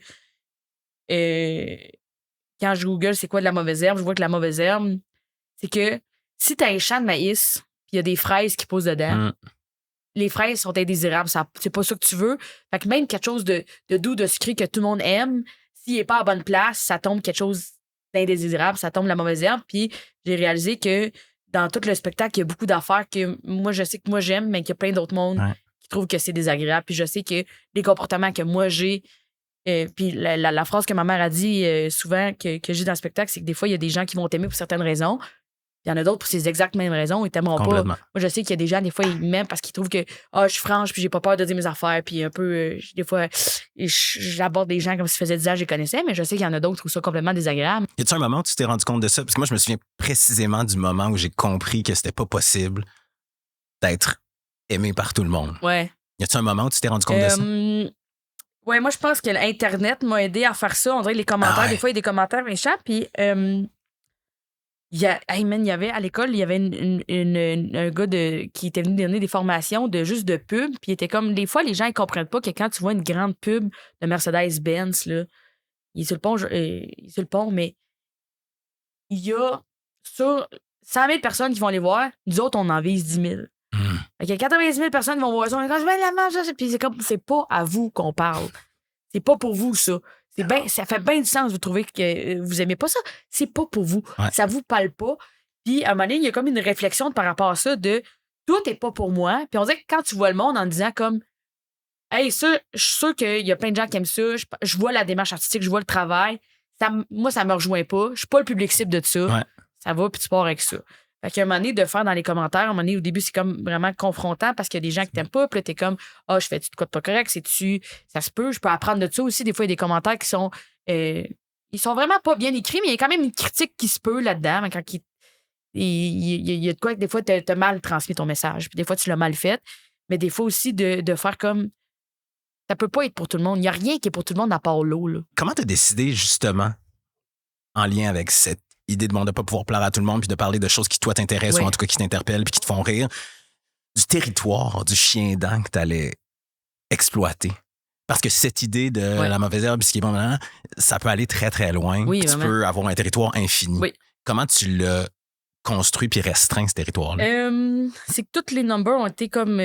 quand je Google c'est quoi de la mauvaise herbe, je vois que la mauvaise herbe, c'est que si t'as un champ de maïs, puis il y a des fraises qui poussent dedans, les fraises sont indésirables. C'est pas ça que tu veux. Fait que même quelque chose de doux, de sucré que tout le monde aime, s'il n'est pas à bonne place, ça tombe quelque chose d'indésirable, ça tombe la mauvaise herbe. Puis j'ai réalisé que dans tout le spectacle, il y a beaucoup d'affaires que moi, je sais que moi, j'aime, mais qu'il y a plein d'autres mondes qui trouvent que c'est désagréable. Puis je sais que les comportements que moi, j'ai, Puis la phrase que ma mère a dit souvent que j'ai dans le spectacle, c'est que des fois, il y a des gens qui vont t'aimer pour certaines raisons. Il y en a d'autres pour ces exactes mêmes raisons. Ils t'aimeront pas. Moi, je sais qu'il y a des gens, des fois, ils m'aiment parce qu'ils trouvent que je suis franche, puis j'ai pas peur de dire mes affaires. Puis un peu, des fois, j'aborde des gens comme si ça faisait 10 ans que je les connaissais, mais je sais qu'il y en a d'autres qui trouvent ça complètement désagréable. Y a-tu un moment où tu t'es rendu compte de ça? Parce que moi, je me souviens précisément du moment où j'ai compris que c'était pas possible d'être aimé par tout le monde. Ouais. Y a-tu un moment où tu t'es rendu compte de ça? Ouais, moi, je pense que l'Internet m'a aidé à faire ça. On dirait que les commentaires, des fois, il y a des commentaires méchants. Puis, il y avait à l'école, il y avait un gars qui était venu donner des formations juste de pub. Puis, il était comme, des fois, les gens, ils comprennent pas que quand tu vois une grande pub de Mercedes-Benz, là, il est sur le pont, mais il y a sur 100 000 personnes qui vont les voir. Nous autres, on en vise 10 000. Fait qu'il y a 90 000 personnes qui vont voir ça. Puis c'est pas à vous qu'on parle. C'est pas pour vous, ça. Ça fait bien du sens, vous trouvez que vous aimez pas ça. C'est pas pour vous. Ouais. Ça vous parle pas. Puis, à un moment donné, il y a comme une réflexion par rapport à ça de tout est pas pour moi. Puis, on dirait que quand tu vois le monde en disant comme hey, ça, je suis sûr qu'il y a plein de gens qui aiment ça. Je vois la démarche artistique, je vois le travail. Moi, ça me rejoint pas. Je suis pas le public cible de ça. Ouais. Ça va, puis tu pars avec ça. Fait qu'à un moment donné, de faire dans les commentaires, à un moment donné, au début, c'est comme vraiment confrontant parce qu'il y a des gens qui t'aiment pas. Puis là, t'es comme, je fais-tu de quoi de pas correct? Ça se peut. Je peux apprendre de ça aussi. Des fois, il y a des commentaires qui sont, ils sont vraiment pas bien écrits, mais il y a quand même une critique qui se peut là-dedans. Quand il y a de quoi que des fois, t'as mal transmis ton message. Puis des fois, tu l'as mal fait. Mais des fois aussi, de faire comme, ça peut pas être pour tout le monde. Il n'y a rien qui est pour tout le monde à part l'eau, là. Comment t'as décidé, justement, en lien avec cette idée de ne pas pouvoir plaire à tout le monde puis de parler de choses qui, toi, t'intéressent ou en tout cas qui t'interpellent puis qui te font rire, du territoire, du chien dent que t'allais exploiter? Parce que cette idée de la mauvaise herbe, ce qui est bon, ça peut aller très, très loin. Oui, tu peux avoir un territoire infini. Oui. Comment tu l'as construit puis restreint, ce territoire-là? C'est que tous les numbers ont été comme...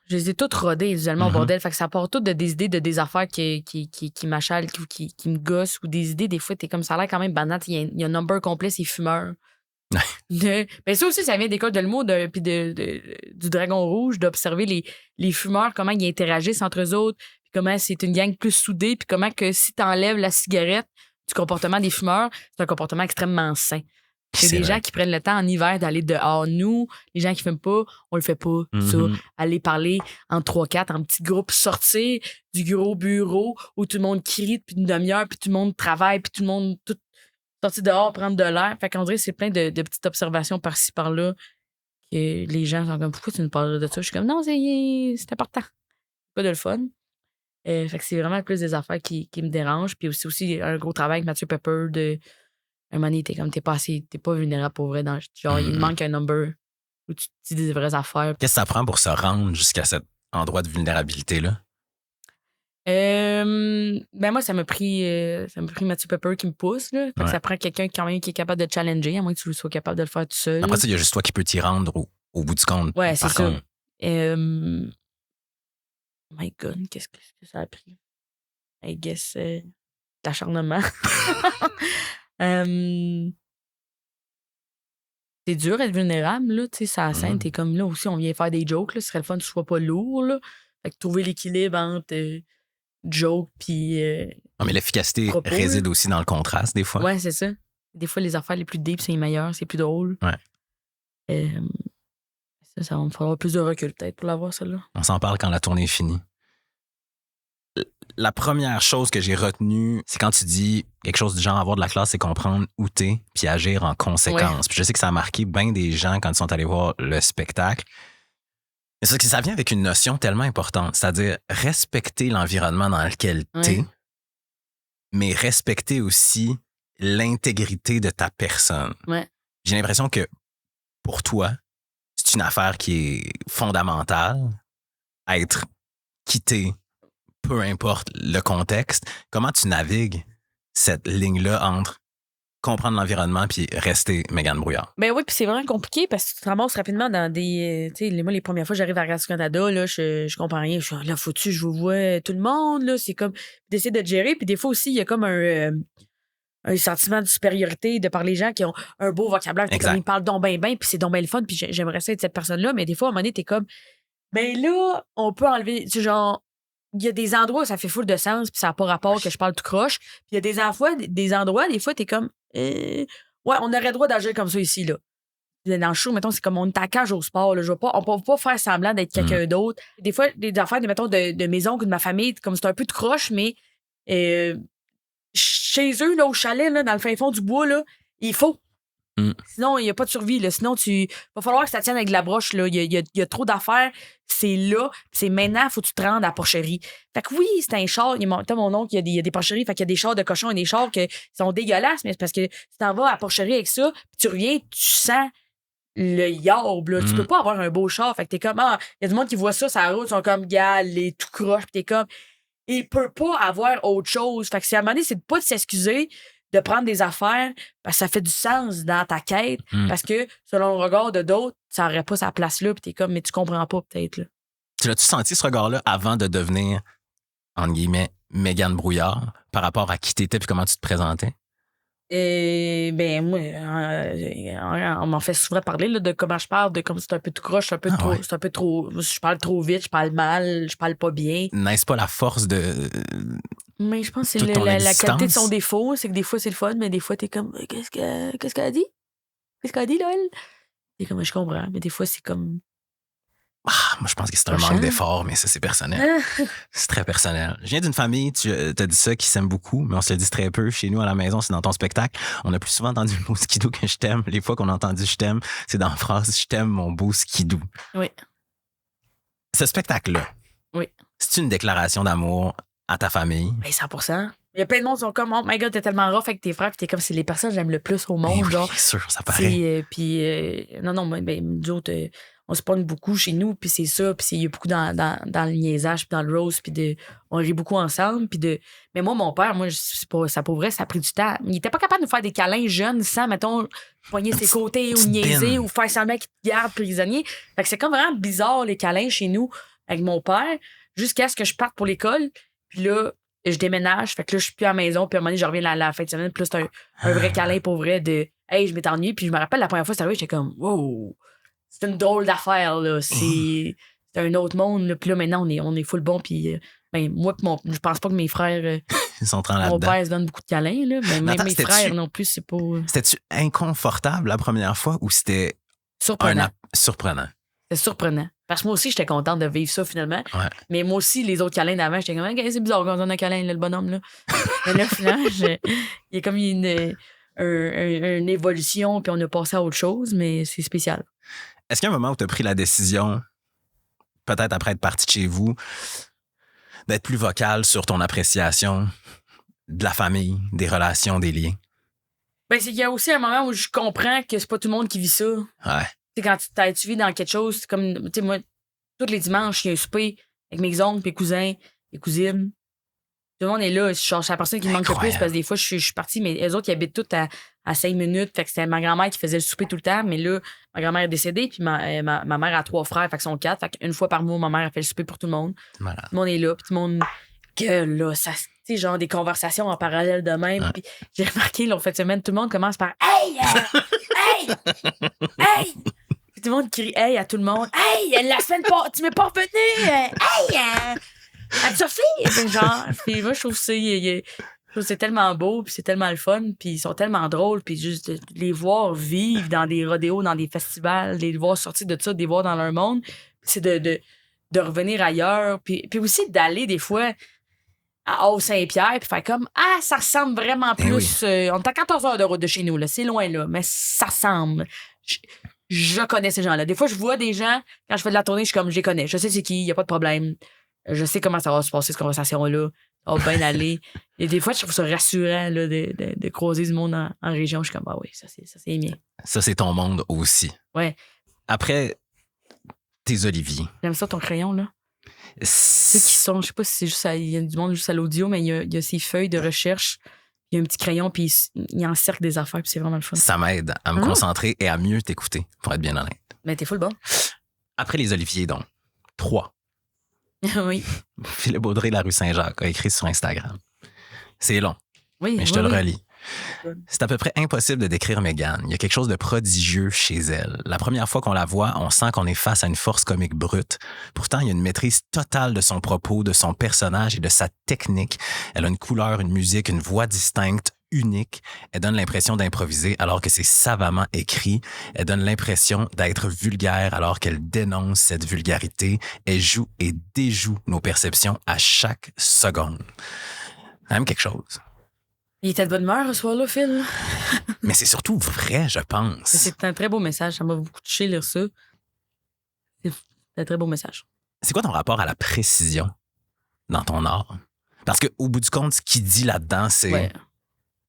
je les ai toutes rodées, visuellement, au bordel. Fait que ça part tout de des idées de des affaires qui m'achalent ou qui me gossent ou des idées, des fois, t'es comme ça a l'air quand même banal. Il y a un number complet, c'est fumeur. Ben ça aussi, ça vient d'école de l'humour puis du Dragon Rouge, d'observer les fumeurs, comment ils interagissent entre eux autres, puis comment c'est une gang plus soudée, puis comment que si t'enlèves la cigarette du comportement des fumeurs, c'est un comportement extrêmement sain. C'est des gens qui prennent le temps en hiver d'aller dehors. Nous, les gens qui fument pas, on le fait pas. Ça, aller parler en 3-4, en petit groupe, sortir du gros bureau où tout le monde crie depuis une demi-heure, puis tout le monde travaille, puis tout le monde sortir dehors, prendre de l'air. Fait qu'on dirait que c'est plein de petites observations par-ci, par-là que les gens sont comme, pourquoi tu nous parles de ça? Je suis comme, non, c'est important. Pas de le fun. Fait que c'est vraiment plus des affaires qui me dérangent. Puis aussi un gros travail avec Mathieu Pepper de... Un moment donné, t'es pas vulnérable pour vrai. Genre, il manque un number où tu dis des vraies affaires. Qu'est-ce que ça prend pour se rendre jusqu'à cet endroit de vulnérabilité-là? Moi, ça m'a pris Mathieu Pepper qui me pousse. Là. Fait que ça prend quelqu'un quand même qui est capable de challenger, à moins que tu sois capable de le faire tout seul. Après ça, il y a juste toi qui peux t'y rendre au bout du compte. Ouais, c'est ça. My God, qu'est-ce que ça a pris? I guess l'acharnement. C'est dur d'être vulnérable, là, tu sais, ça la scène, t'es comme là aussi, on vient faire des jokes, là, ce serait le fun que tu sois pas lourd, là. Fait que trouver l'équilibre entre joke puis mais l'efficacité réside aussi dans le contraste, des fois. Ouais, c'est ça. Des fois, les affaires les plus deep, c'est les meilleures, c'est plus drôle. Ouais. Ça va me falloir plus de recul, peut-être, pour l'avoir, celle-là. On s'en parle quand la tournée est finie. La première chose que j'ai retenue, c'est quand tu dis quelque chose du genre avoir de la classe, c'est comprendre où t'es puis agir en conséquence. Puis je sais que ça a marqué bien des gens quand ils sont allés voir le spectacle. Mais c'est que ça vient avec une notion tellement importante, c'est-à-dire respecter l'environnement dans lequel t'es, mais respecter aussi l'intégrité de ta personne. Ouais. J'ai l'impression que pour toi, c'est une affaire qui est fondamentale, être quitté, peu importe le contexte. Comment tu navigues cette ligne-là entre comprendre l'environnement puis rester Mégane Brouillard? Ben oui, puis c'est vraiment compliqué parce que tu te ramasses rapidement dans des... tu sais, moi, les premières fois, j'arrive à Radio-Canada, là, je comprends rien. Je suis là, faut-tu, je vous vois tout le monde, là. C'est comme d'essayer de gérer. Puis des fois aussi, il y a comme un sentiment de supériorité de par les gens qui ont un beau vocabulaire. Comme ils parlent donc ben, puis c'est donc ben le fun, puis j'aimerais ça être cette personne-là. Mais des fois, à un moment donné, t'es comme, ben là, on peut enlever, genre... il y a des endroits où ça fait full de sens, puis ça n'a pas rapport que je parle tout croche. Puis il y a des endroits, des fois, t'es comme, ouais, on aurait le droit d'agir comme ça ici, là. Dans le show, mettons, c'est comme on est à cage au sport, là. On peut pas faire semblant d'être quelqu'un d'autre. Des fois, des affaires, mettons, de mes oncles ou de ma famille, comme c'est un peu de croche, mais chez eux, là, au chalet, là, dans le fin fond du bois, là, il faut. Sinon, il n'y a pas de survie. Là. Sinon, va falloir que ça tienne avec de la broche. Là. Il y a trop d'affaires. C'est là. C'est maintenant, il faut que tu te rendes à la porcherie. Fait que oui, c'est un char. Mon oncle, il y a des porcheries. Fait qu'il y a des chars de cochons et des chars qui sont dégueulasses. Mais c'est parce que tu t'en vas à la porcherie avec ça, puis tu reviens, tu sens le yarb. Là. Tu peux pas avoir un beau char. Fait que t'es comme, il y a du monde qui voit ça, ça route, ils sont comme, gal, les tout croche. Puis t'es comme, il peut pas avoir autre chose. Fait que c'est à un moment donné, c'est de pas de s'excuser, de prendre des affaires parce que ça fait du sens dans ta quête. Parce que, selon le regard de d'autres, ça aurait pas sa place là. Puis t'es comme, mais tu comprends pas peut-être. Là. Tu l'as-tu senti, ce regard-là, avant de devenir, entre guillemets, Mégane Brouillard, par rapport à qui t'étais puis comment tu te présentais? Ben, moi, on m'en fait souvent parler là, de comment je parle, de comme c'est un peu tout croche, c'est un peu trop. Je parle trop vite, je parle mal, je parle pas bien. N'est-ce pas la force de. Mais je pense que c'est la qualité de son défaut, c'est que des fois c'est le fun, mais des fois t'es comme, qu'est-ce qu'elle a dit? Qu'est-ce qu'elle a dit, là, elle? T'es comme, je comprends, mais des fois c'est comme. Moi, je pense que c'est un manque d'effort, mais ça, c'est personnel. C'est très personnel. Je viens d'une famille, tu as dit ça, qui s'aime beaucoup, mais on se le dit très peu. Chez nous, à la maison, c'est dans ton spectacle. On a plus souvent entendu le mot skidoo que je t'aime. Les fois qu'on a entendu je t'aime, c'est dans la phrase je t'aime, mon beau skidoo. Oui. Ce spectacle-là, oui. C'est une déclaration d'amour à ta famille? Ben, 100%. Il y a plein de monde qui sont comme, oh my god, t'es tellement rough avec tes frères, puis t'es comme, c'est les personnes que j'aime le plus au monde. Oui, genre. bien sûr, ça paraît. Puis, non, ben, nous autres, on se pogne beaucoup chez nous, puis c'est ça, puis il y a beaucoup dans le niaisage, puis dans le rose, puis on rit beaucoup ensemble, mais moi, mon père, ça pour vrai, ça a pris du temps. Il était pas capable de nous faire des câlins jeunes sans, mettons, poigner ses côtés ou niaiser ou faire semblant qu'il te garde prisonnier. Fait que c'est comme vraiment bizarre, les câlins chez nous, avec mon père, jusqu'à ce que je parte pour l'école, puis là, je déménage, fait que là, je suis plus à la maison, puis à un moment donné, je reviens la fin de semaine, puis là, c'est un vrai câlin pour vrai de hey, je m'étais ennuyé, puis je me rappelle la première fois que c'est arrivé, j'étais comme wow, c'est une drôle d'affaire, là. C'est un autre monde, là. Puis là, maintenant, on est full bon, puis ben, moi, je pense pas que mes frères. Ils sont en là-dedans. Mon père se donne beaucoup de câlins, là. Mais même mes frères non plus, c'est pas. C'était-tu inconfortable la première fois ou c'était. Surprenant. Surprenant. C'était surprenant. Parce que moi aussi, j'étais contente de vivre ça finalement. Ouais. Mais moi aussi, les autres câlins d'avant, j'étais comme, okay, c'est bizarre quand on a un câlin, là, le bonhomme, là. Mais là, finalement, il y a comme une évolution, puis on a passé à autre chose, mais c'est spécial. Est-ce qu'il y a un moment où tu as pris la décision, peut-être après être parti de chez vous, d'être plus vocal sur ton appréciation de la famille, des relations, des liens? Ben, c'est qu'il y a aussi un moment où je comprends que c'est pas tout le monde qui vit ça. Ouais. Tu sais, quand tu vis dans quelque chose, c'est comme, tu sais, moi, tous les dimanches, il y a un souper avec mes oncles, mes cousins, mes cousines. Tout le monde est là. Je suis la personne qui me manque le plus parce que des fois, je suis partie, mais eux autres, ils habitent tous à 5 minutes. Fait que c'était ma grand-mère qui faisait le souper tout le temps. Mais là, ma grand-mère est décédée, puis ma mère a 3 frères, fait qu'ils sont 4. Fait qu'une fois par mois, ma mère a fait le souper pour tout le monde. Malade. Tout le monde est là, puis tout le monde gueule, là. Ça, tu sais, genre des conversations en parallèle de même. Ouais. Puis j'ai remarqué, l'autre fin de semaine, tout le monde commence par hey! Hey! Hey! Puis tout le monde crie hey à tout le monde. Hey! La semaine passée, tu m'es pas revenu! Hey! Sophie! Genre, puis moi, je trouve que c'est tellement beau, puis c'est tellement le fun, puis ils sont tellement drôles, puis juste de les voir vivre dans des rodéos, dans des festivals, de les voir sortir de ça, de les voir dans leur monde, c'est de revenir ailleurs, puis aussi d'aller des fois à Haut-Saint-Pierre, puis faire comme ça ressemble vraiment plus. Oui. On est à 14 heures de route de chez nous, là, c'est loin, là, mais ça ressemble. Je connais ces gens-là. Des fois, je vois des gens, quand je fais de la tournée, je suis comme, je les connais, je sais c'est qui, il n'y a pas de problème. Je sais comment ça va se passer, cette conversation-là. Ça va bien aller. Et des fois, je trouve ça rassurant là, de croiser du monde en région. Je suis comme, oui, ça c'est mien. Ça, c'est ton monde aussi. Ouais. Après, tes oliviers. J'aime ça, ton crayon, là. Ceux qui sont, je sais pas si c'est juste il y a du monde juste à l'audio, mais il y a ces feuilles de recherche. Il y a un petit crayon, puis il encercle des affaires, puis c'est vraiment le fun. Ça m'aide à me concentrer et à mieux t'écouter, pour être bien honnête. Mais t'es full bon. Après les oliviers, donc, 3. Oui. Philippe Audrey, la rue Saint-Jacques, a écrit sur Instagram. C'est long. Oui. Mais je te le relis. C'est à peu près impossible de décrire Meghan. Il y a quelque chose de prodigieux chez elle. La première fois qu'on la voit, on sent qu'on est face à une force comique brute. Pourtant, il y a une maîtrise totale de son propos, de son personnage et de sa technique. Elle a une couleur, une musique, une voix distincte, unique. Elle donne l'impression d'improviser alors que c'est savamment écrit. Elle donne l'impression d'être vulgaire alors qu'elle dénonce cette vulgarité. Elle joue et déjoue nos perceptions à chaque seconde. Quand même quelque chose. Il était de bonne humeur ce soir-là, Phil. Mais c'est surtout vrai, je pense. C'est un très beau message. Ça m'a beaucoup touché lire ça. C'est un très beau message. C'est quoi ton rapport à la précision dans ton art? Parce qu'au bout du compte, ce qu'il dit là-dedans, c'est... Ouais.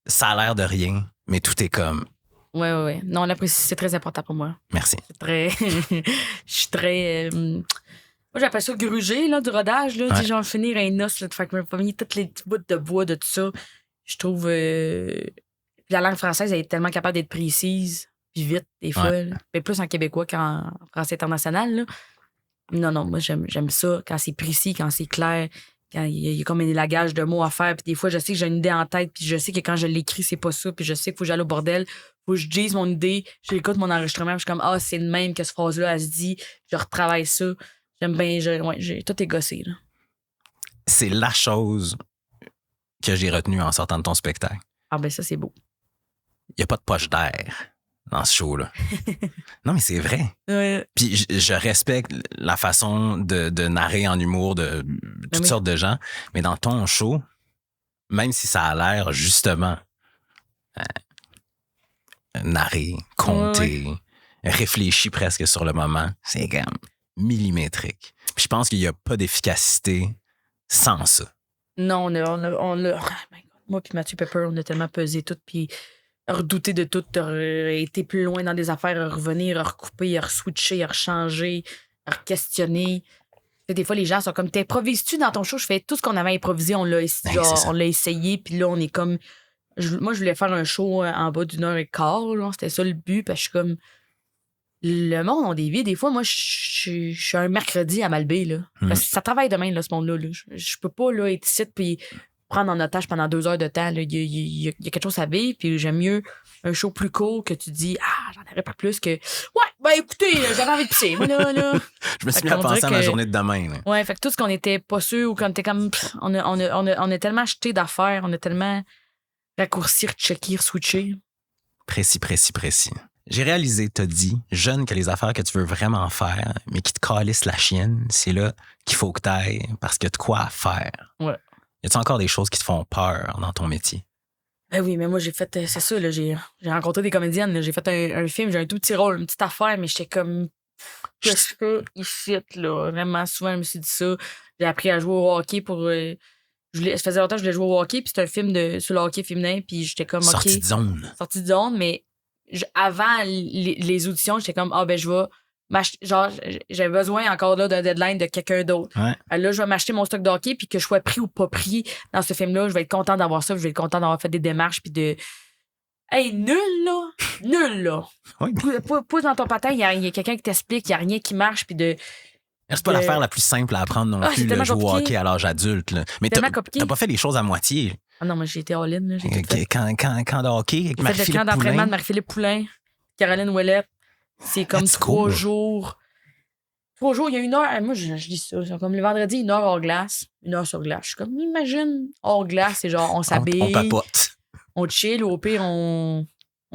Ça a l'air de rien, mais tout est comme... Ouais. Non, la précision, c'est très important pour moi. Merci. C'est très... Je suis très... Moi, j'appelle ça gruger, là, du rodage, là. Ouais. Tu sais, genre finir un os, là, de faire comme toutes les petits bouts de bois, de tout ça. Je trouve... La langue française, elle est tellement capable d'être précise, puis vite, des fois. Ouais. Mais plus en québécois qu'en français international, là. Non, moi, j'aime ça quand c'est précis, quand c'est clair, quand il y a comme un élagage de mots à faire. Puis des fois, je sais que j'ai une idée en tête, puis je sais que quand je l'écris, c'est pas ça, puis je sais qu'il faut que j'aille au bordel, faut que je dise mon idée, j'écoute mon enregistrement, puis je suis comme, ah, c'est le même que cette phrase-là, elle se dit, je retravaille ça. J'aime bien, j'ai tout égossé, là. C'est la chose que j'ai retenue en sortant de ton spectacle. Ah, ben ça, c'est beau. Il n'y a pas de poche d'air dans ce show-là. Non, mais c'est vrai. Ouais. Puis je respecte la façon de narrer en humour de toutes Oui. sortes de gens, mais dans ton show, même si ça a l'air justement narré, compté, réfléchi presque sur le moment, c'est quand même millimétrique. Puis je pense qu'il n'y a pas d'efficacité sans ça. Non, on a oh my God. Moi puis Mathieu Pepper, on a tellement pesé tout, puis redouté de tout, été plus loin dans des affaires, à revenir, à recouper, à re-switcher, à rechanger, à re-questionner. Des fois, les gens sont comme, t'improvises-tu dans ton show? Je fais tout ce qu'on avait improvisé, on l'a essayé, puis là, on est comme... Moi, je voulais faire un show en bas d'1h15, là, c'était ça le but, parce que je suis comme... Le monde a des vies. Des fois, moi, je suis un mercredi à Malbaie, là. Parce que ça travaille demain, là, ce monde-là. Là. Je peux pas là, être ici puis prendre en otage pendant 2 heures de temps. Il y a quelque chose à vivre, puis j'aime mieux un show plus court que tu dis « Ah, j'en aurais pas plus que... Ouais, ben écoutez, j'avais envie de pisser. Moi, là. » Je me suis mis à penser à ma journée de demain. Là. Ouais, fait que tout ce qu'on était pas sûr ou qu'on était comme... On a tellement jeté d'affaires, on a tellement raccourci, rechecké, switché. Précis. J'ai réalisé, t'as dit, jeune, que les affaires que tu veux vraiment faire, mais qui te calissent la chienne, c'est là qu'il faut que t'ailles parce qu'il y a de quoi à faire. Ouais. Y a-t-il encore des choses qui te font peur dans ton métier? Ben oui, mais moi, j'ai fait... C'est ça, là, j'ai rencontré des comédiennes, là, j'ai fait un film, j'ai un tout petit rôle, une petite affaire, mais j'étais comme... Qu'est-ce que ici, là? Vraiment, souvent, je me suis dit ça. J'ai appris à jouer au hockey pour... ça faisait longtemps que je voulais jouer au hockey, puis c'était un film sur le hockey féminin, puis j'étais comme... Sortie de zone. Sortie de zone, mais avant les auditions, j'étais comme, ah, ben, je vais genre, j'avais besoin encore là d'un deadline de quelqu'un d'autre. Ouais. Là, je vais m'acheter mon stock de hockey, puis que je sois pris ou pas pris dans ce film-là, je vais être content d'avoir ça, je vais être content d'avoir fait des démarches, puis de... Hey, nul, là. Oui. Pousse dans ton patin, il y a quelqu'un qui t'explique, il n'y a rien qui marche, puis de... C'est pas l'affaire la plus simple à apprendre non plus, le jouer au hockey à l'âge adulte. Là. Mais t'as pas fait les choses à moitié. Ah non, moi, j'ai été all-in. Là, j'ai tout fait. Quand de hockey avec Marie-Philippe Poulain. Le camp d'entraînement Poulain. de Marie-Philippe Poulain, Caroline Ouellette. C'est comme 3 jours. 3 jours, il y a 1 heure. Moi, je dis ça. C'est comme le vendredi, 1 heure hors glace, 1 heure sur glace. Je suis comme, imagine, hors glace, c'est genre, on s'habille. On papote. On chill, ou au pire, on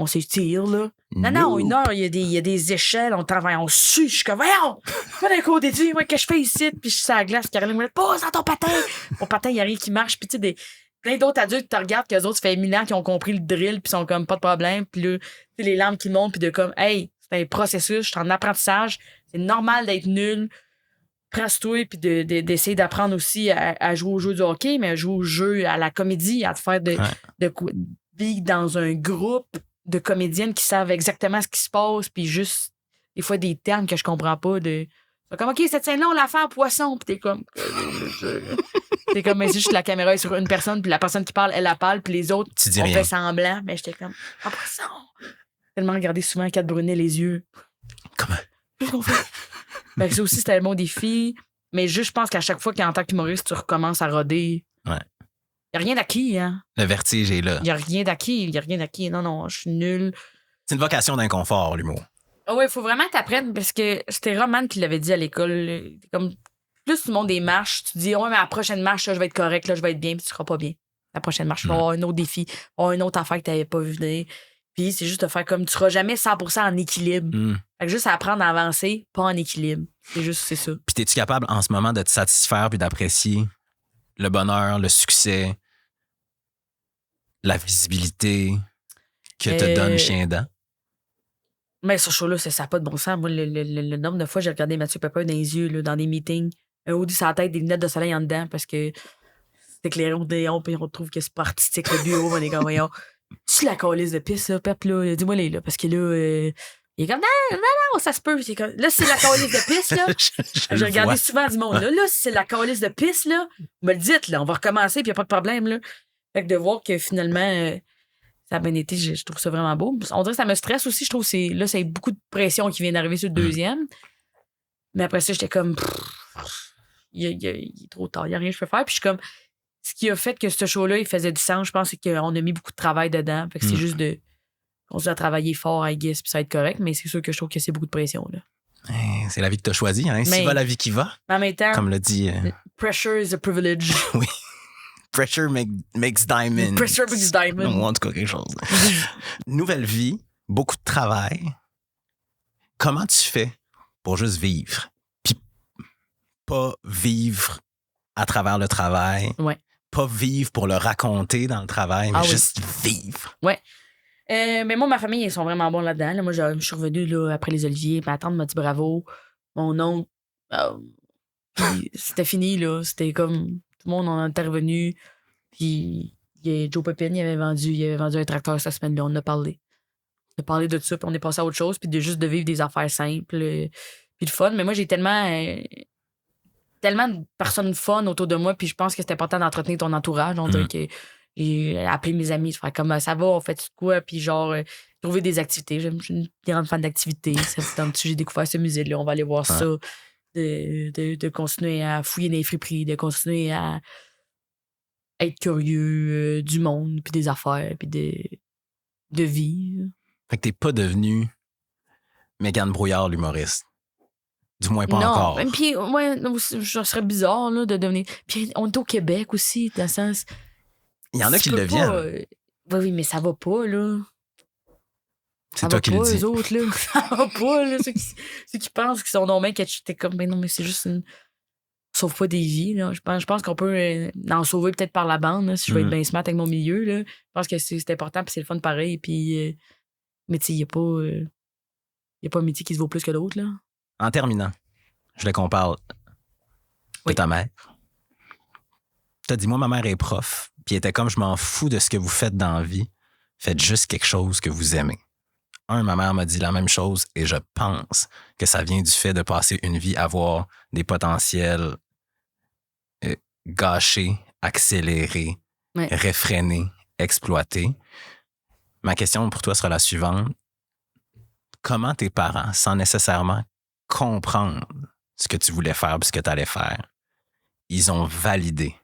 s'étire, là. Non, 1 heure, il y a des échelles, on travaille, on sue. Je suis comme, voyons, pas d'un côté, tu sais, qu'est-ce que je fais ici? Puis je suis sur la glace, Caroline Ouellette, pose dans ton patin. Mon patin, il y a rien qui marche. Puis tu sais, plein d'autres adultes qui te regardent, qu'eux autres, ça fait 1000 ans qu'ils ont compris le drill, puis sont comme, pas de problème. Puis là, tu sais, les larmes qui montent, puis de comme, hey, c'est un processus, je suis en apprentissage, c'est normal d'être nul. Presse-toi, puis d'essayer d'apprendre aussi à jouer au jeu du hockey, mais à jouer au jeu, à la comédie, à te faire de vivre dans un groupe de comédiennes qui savent exactement ce qui se passe, puis juste, des fois, des termes que je comprends pas, c'est comme, OK, cette scène-là, on la fait en poisson, puis t'es comme... T'es comme, mais c'est juste la caméra est sur une personne, puis la personne qui parle, elle la parle, puis les autres, on fait semblant. Mais j'étais comme, en poisson. Tellement regardé souvent Kat Brunet les yeux. Comment? Qu'est-ce qu'on fait? Fait que ça aussi, c'était un bon défi. Mais juste, je pense qu'à chaque fois qu'en tant qu'humoriste, tu recommences à roder. Ouais. Il n'y a rien d'acquis, hein. Le vertige est là. Il n'y a rien d'acquis. Il n'y a rien d'acquis. Non, je suis nulle. C'est une vocation d'inconfort, l'humour. Ah ouais, il faut vraiment t'apprendre parce que c'était Roman qui l'avait dit à l'école. Comme plus tout le monde des marches, tu dis, ouais, mais à la prochaine marche, là, je vais être correct, là, je vais être bien, puis tu seras pas bien. La prochaine marche, tu vas avoir un autre défi, tu vas avoir une autre affaire que tu n'avais pas vu venir. Puis c'est juste de faire comme tu seras jamais 100% en équilibre. Fait que juste apprendre à avancer, pas en équilibre. C'est ça. Puis t'es-tu capable en ce moment de te satisfaire puis d'apprécier le bonheur, le succès, la visibilité que te donne Chien Dent? Mais ce show-là, ça n'a pas de bon sens. Moi, le nombre de fois, j'ai regardé Mathieu Pepper dans les yeux, là, dans des meetings, un hoodie sur la tête, des lunettes de soleil en dedans, parce que c'est éclairé au néon, puis on trouve que c'est pas artistique, le bureau, on est comme, voyons. Tu la calice de pisse, là, Pep, là, dis-moi les là, parce que là, il est comme, non, ça se peut. C'est comme, là, c'est la calice de pisse, là. J'ai regardé souvent du monde, là, c'est la calice de pisse, là. Vous me le dites, là, on va recommencer, puis il n'y a pas de problème, là. Fait que de voir que finalement, ça a bien été, je trouve ça vraiment beau. On dirait que ça me stresse aussi, je trouve que là, c'est beaucoup de pression qui vient d'arriver sur le deuxième. Mais après ça, j'étais comme, il est trop tard, il n'y a rien que je peux faire. Puis je suis comme, ce qui a fait que ce show-là, il faisait du sens, je pense, c'est qu'on a mis beaucoup de travail dedans. Fait que c'est juste de continuer à travailler fort, I guess, puis ça va être correct. Mais c'est sûr que je trouve que c'est beaucoup de pression, là. C'est la vie que tu as choisie, hein? Si va la vie qui va. En même temps, comme le dit. Pressure is a privilege. Oui. Pressure makes diamond. Pressure makes diamond. Non, en tout cas, quelque chose. Nouvelle vie, beaucoup de travail. Comment tu fais pour juste vivre? Puis pas vivre à travers le travail. Ouais. Pas vivre pour le raconter dans le travail, mais juste vivre. Ouais. Mais moi, ma famille, ils sont vraiment bons là-dedans. Là. Moi, je suis revenue là, après les Oliviers. Ma tante m'a dit bravo. Mon oncle, c'était fini, là. C'était comme tout le monde en est intervenu. Puis Joe Pepin, il avait vendu un tracteur cette semaine-là. On en a parlé. On a parlé de ça, puis on est passé à autre chose, puis juste de vivre des affaires simples, puis le fun. Mais moi, j'ai tellement de personnes fun autour de moi, puis je pense que c'est important d'entretenir ton entourage. On dirait que j'ai appelé mes amis, faire comme ça va, on fait quoi, puis genre trouver des activités. Je suis une grande fan d'activités. J'ai découvert ce musée-là, on va aller voir ça. De continuer à fouiller dans les friperies, de continuer à être curieux du monde, puis des affaires, puis de vie. Fait que t'es pas devenu Mégane Brouillard, l'humoriste. Du moins pas encore. Non, puis ça serait bizarre là, de devenir... Puis on est au Québec aussi, dans le sens... Il y en a qui le deviennent. Oui, mais ça va pas, là. C'est toi qui le dis. Les autres, là. Ça va pas, là. Ceux qui pensent qu'ils sont non bien, t'es comme, ben non, mais c'est juste une... Sauve pas des vies, là. Je pense qu'on peut en sauver peut-être par la bande, là, si je veux être bien smart avec mon milieu, là. Je pense que c'est important, puis c'est le fun pareil, puis... mais tu sais, il n'y a pas un métier qui se vaut plus que l'autre, là. En terminant, je voulais qu'on parle de ta mère. T'as dit, moi, ma mère est prof, puis elle était comme, je m'en fous de ce que vous faites dans la vie. Faites juste quelque chose que vous aimez. Ma mère m'a dit la même chose et je pense que ça vient du fait de passer une vie à voir des potentiels gâchés, accélérés, réfrénés, exploités. Ma question pour toi sera la suivante. Comment tes parents, sans nécessairement comprendre ce que tu voulais faire et ce que tu allais faire, ils ont validé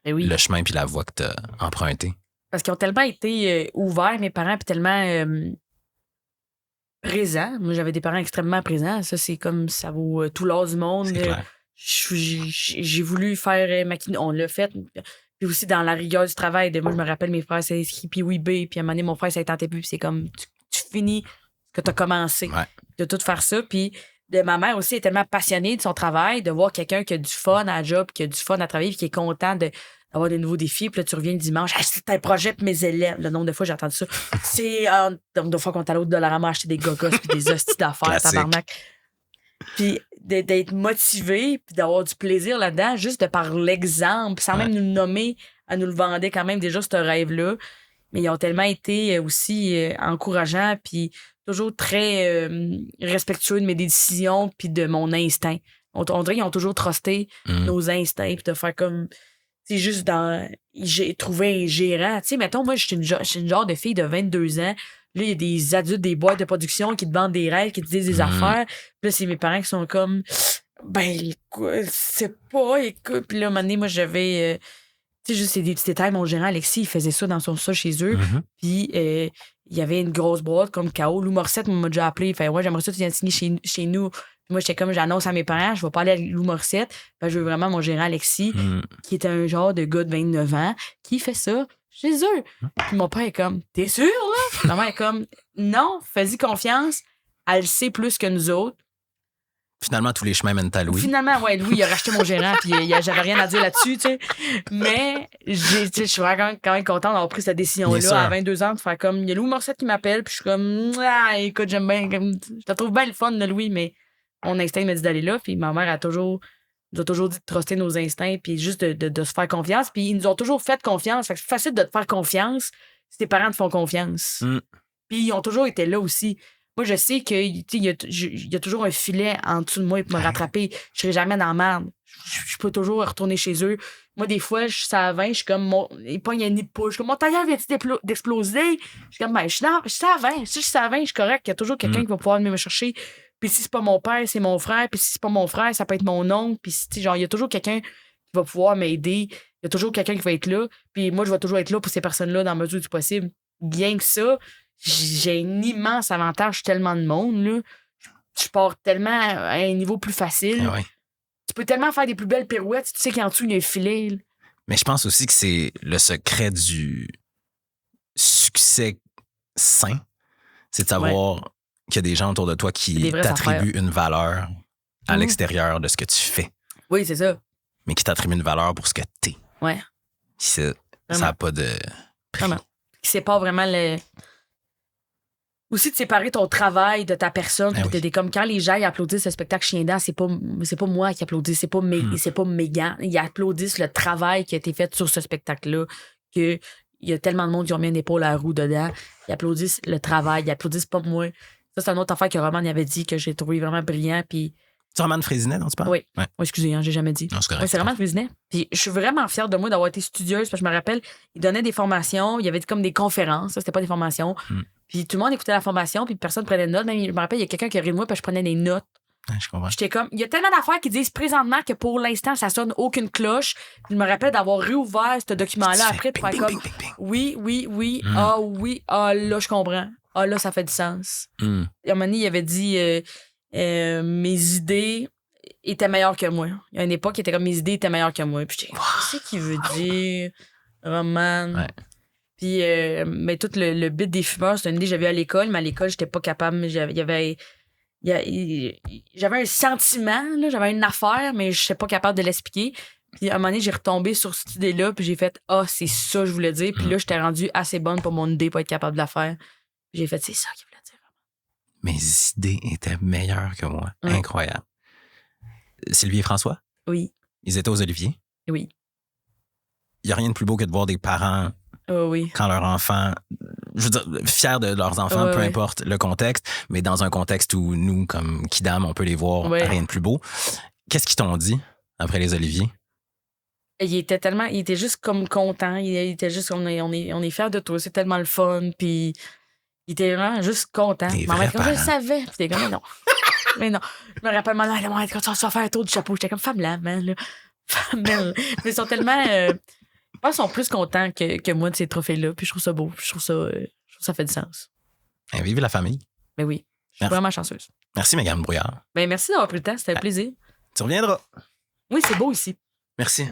le chemin puis la voie que tu as emprunté? Parce qu'ils ont tellement été ouverts, mes parents, puis tellement... présent. Moi, j'avais des parents extrêmement présents. Ça, c'est comme ça vaut tout l'or du monde. J'ai voulu faire on l'a fait. Puis aussi dans la rigueur du travail. Moi, je me rappelle, mes frères s'est inscrit, puis oui, B, puis à un moment donné, mon frère s'est tenté plus. Puis c'est comme, tu finis ce que tu as commencé. De tout faire ça. Puis de ma mère aussi est tellement passionnée de son travail, de voir quelqu'un qui a du fun à la job, qui a du fun à travailler, puis qui est content d'avoir des nouveaux défis. Puis là, tu reviens le dimanche, c'est un projet pour mes élèves. Le nombre de fois, j'ai entendu ça. C'est le nombre de fois qu'on est allé au Dollarama acheter des gogos puis des hosties d'affaires, tabarnak. Puis d'être motivé, puis d'avoir du plaisir là-dedans, juste de par l'exemple, sans même nous le nommer, à nous le vendre quand même déjà, ce rêve-là. Mais ils ont tellement été aussi encourageants, puis toujours très respectueux de mes décisions, puis de mon instinct. On dirait qu'ils ont toujours trusté nos instincts, puis de faire comme... C'est juste j'ai trouvé un gérant. Tu sais, mettons, moi, je suis une genre de fille de 22 ans. Là, il y a des adultes, des boîtes de production qui te vendent des rêves, qui te disent des affaires. Puis là, c'est mes parents qui sont comme, ben, écoute, c'est pas, écoute. Puis là, à un moment donné, moi, j'avais Tu sais, juste c'est des petits détails. Mon gérant, Alexis, il faisait ça dans son sol chez eux. Puis il y avait une grosse boîte comme KO. Lou Morissette m'a déjà appelé. Il fait ouais, j'aimerais ça que tu viennes signer chez nous. Puis moi, j'étais comme, j'annonce à mes parents, je vais pas aller à Lou Morissette. Fait que je veux vraiment mon gérant, Alexis, qui est un genre de gars de 29 ans, qui fait ça chez eux. Puis mon père est comme, t'es sûr, là? Ma mère est comme, non, fais-y confiance. Elle sait plus que nous autres. Finalement, tous les chemins mènent à Louis. Finalement, ouais, Louis, il a racheté mon gérant, puis j'avais rien à dire là-dessus, tu sais. Mais je suis vraiment quand même contente d'avoir pris cette décision-là à 22 ans, de faire comme, il y a Louis Morissette qui m'appelle, puis je suis comme, écoute, j'aime bien, je la trouve bien le fun de Louis, mais mon instinct me dit d'aller là, puis ma mère nous a toujours dit de truster nos instincts, puis juste de se faire confiance, puis ils nous ont toujours fait confiance. Fait que c'est facile de te faire confiance si tes parents te font confiance. Puis ils ont toujours été là aussi. Moi, je sais qu'il y a toujours un filet en dessous de moi pour me rattraper. Je serai jamais dans la merde. Je peux toujours retourner chez eux. Moi, des fois, je suis à 20, je suis comme, il pogne un nid de poule. Je suis comme, mon tailleur vient-il d'exploser? Je suis comme, ben, je suis à 20. Si je suis à 20, je suis correct. Il y a toujours quelqu'un qui va pouvoir venir me chercher. Puis si c'est pas mon père, c'est mon frère. Puis si c'est pas mon frère, ça peut être mon oncle. Puis genre, il y a toujours quelqu'un qui va pouvoir m'aider. Il y a toujours quelqu'un qui va être là. Puis moi, je vais toujours être là pour ces personnes-là dans la mesure du possible. Bien que ça, j'ai un immense avantage, tellement de monde, là. Je pars tellement à un niveau plus facile. Tu peux tellement faire des plus belles pirouettes, tu sais qu'en dessous, il y a un filet. Là. Mais je pense aussi que c'est le secret du succès sain, c'est de savoir qu'il y a des gens autour de toi qui t'attribuent une valeur à l'extérieur de ce que tu fais. Oui, c'est ça. Mais qui t'attribuent une valeur pour ce que t'es. Ouais. Ça n'a pas de prix. Vraiment. C'est pas vraiment le... Aussi de séparer ton travail de ta personne. T'es comme quand les gens ils applaudissent le spectacle Chien Dent, c'est pas moi qui applaudis, c'est pas Mégane. Ils applaudissent le travail qui a été fait sur ce spectacle-là. Il y a tellement de monde qui ont mis une épaule à la roue dedans. Ils applaudissent le travail, ils applaudissent pas moi. Ça, c'est une autre affaire que Roman avait dit que j'ai trouvé vraiment brillant. Puis... C'est Roman Frésinet dont tu parles? Oui. Ouais. Excusez, j'ai jamais dit. Non, c'est correct. C'est Roman Frésinet. Puis je suis vraiment fière de moi d'avoir été studieuse parce que je me rappelle, il donnait des formations, il y avait comme des conférences, ça, c'était pas des formations. Puis tout le monde écoutait la formation, puis personne prenait de notes. Même, je me rappelle, il y a quelqu'un qui a ri de moi, puis je prenais des notes. Je comprends. J'étais comme, il y a tellement d'affaires qui disent présentement que pour l'instant, ça sonne aucune cloche. Puis je me rappelle d'avoir réouvert ce document-là après, de faire comme, oui, là, je comprends. Ah, là, ça fait du sens. Et à un moment donné, il avait dit, mes idées étaient meilleures que moi. Il y a une époque, il était comme, mes idées étaient meilleures que moi. Puis j'étais comme, qu'est-ce qu'il veut dire, Roman? Ouais. Puis, mais tout le bit des fumeurs, c'est une idée que j'avais à l'école, mais à l'école, j'étais pas capable. J'avais un sentiment, là, j'avais une affaire, mais je n'étais pas capable de l'expliquer. Puis, à un moment donné, j'ai retombé sur cette idée-là, puis j'ai fait, c'est ça que je voulais dire. Puis là, j'étais rendue assez bonne pour mon idée pour être capable de la faire. Puis j'ai fait, c'est ça qu'il voulait dire. Mes idées étaient meilleures que moi. Incroyable. Sylvie et François? Oui. Ils étaient aux Oliviers? Oui. Il n'y a rien de plus beau que de voir des parents quand leur enfant, je veux dire, fiers de leurs enfants, peu importe le contexte, mais dans un contexte où nous, comme Kidam, on peut les voir, rien de plus beau. Qu'est-ce qu'ils t'ont dit après les Oliviers? Il était juste comme content. Il était juste, on est fiers de toi, c'est tellement le fun. Puis il était vraiment juste content. Maman, comme je le savais. Puis t'es comme, mais non. Mais non. Je me rappelle, maman, quand tu vas faire un tour du chapeau, j'étais comme femme là, man. Là. Mais ils sont tellement. Je pense qu'ils sont plus contents que moi de ces trophées-là. Puis je trouve ça beau. Je trouve ça fait du sens. Vive la famille. Ben oui. Je suis vraiment chanceuse. Merci, Mégane Brouillard. Ben merci d'avoir pris le temps. C'était un plaisir. Tu reviendras. Oui, c'est beau ici. Merci.